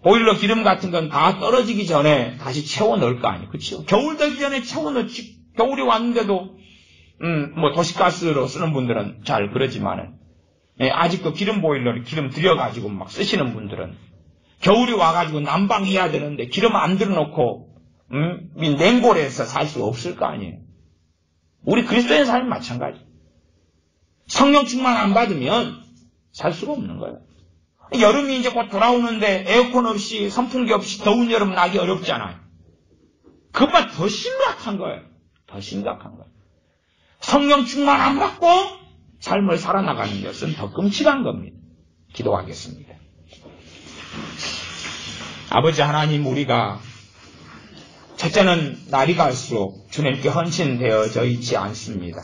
보일러 기름 같은 건 다 떨어지기 전에 다시 채워 넣을 거 아니에요. 그렇죠? 겨울 되기 전에 채워 넣지. 겨울이 왔는데도 뭐 도시가스로 쓰는 분들은 잘 그러지만은 아직도 기름 보일러를 기름 들여가지고 막 쓰시는 분들은 겨울이 와가지고 난방해야 되는데 기름 안 들어놓고 냉골에서 살 수 없을 거 아니에요. 우리 그리스도인 삶이 마찬가지. 성령 충만 안 받으면 살 수가 없는 거예요. 여름이 이제 곧 돌아오는데 에어컨 없이 선풍기 없이 더운 여름 나기 어렵잖아요. 그것만 더 심각한 거예요. 더 심각한 거예요. 성령 충만 안 받고 삶을 살아나가는 것은 더 끔찍한 겁니다. 기도하겠습니다. 아버지 하나님, 우리가 첫째는 날이 갈수록 주님께 헌신되어져 있지 않습니다.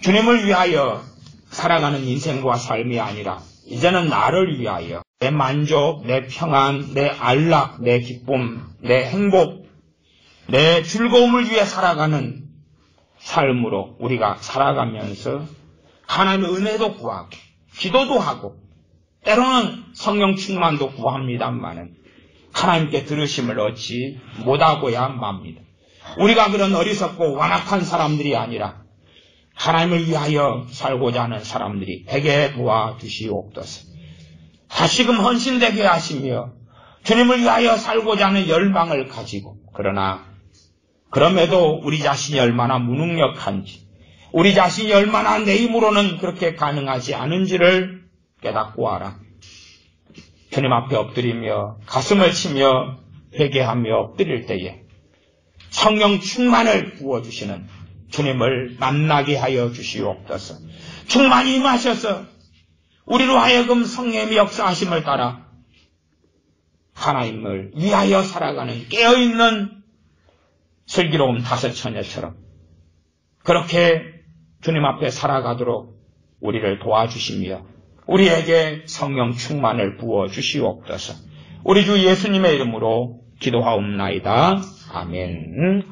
주님을 위하여 살아가는 인생과 삶이 아니라 이제는 나를 위하여 내 만족, 내 평안, 내 안락, 내 기쁨, 내 행복, 내 즐거움을 위해 살아가는 삶으로 우리가 살아가면서 하나님의 은혜도 구하고 기도도 하고 때로는 성령 충만도 구합니다만은 하나님께 들으심을 얻지 못하고야 맙니다. 우리가 그런 어리석고 완악한 사람들이 아니라 하나님을 위하여 살고자 하는 사람들이 되게 도와주시옵소서. 다시금 헌신되게 하시며 주님을 위하여 살고자 하는 열망을 가지고, 그러나 그럼에도 우리 자신이 얼마나 무능력한지, 우리 자신이 얼마나 내 힘으로는 그렇게 가능하지 않은지를 깨닫고 알아 주님 앞에 엎드리며 가슴을 치며 회개하며 엎드릴 때에 성령 충만을 부어주시는 주님을 만나게 하여 주시옵소서. 충만히 임하셔서 우리로 하여금 성령의 역사하심을 따라 하나님을 위하여 살아가는 깨어있는 슬기로운 다섯 처녀처럼 그렇게 주님 앞에 살아가도록 우리를 도와주시며 우리에게 성령 충만을 부어주시옵소서. 우리 주 예수님의 이름으로 기도하옵나이다. 아멘.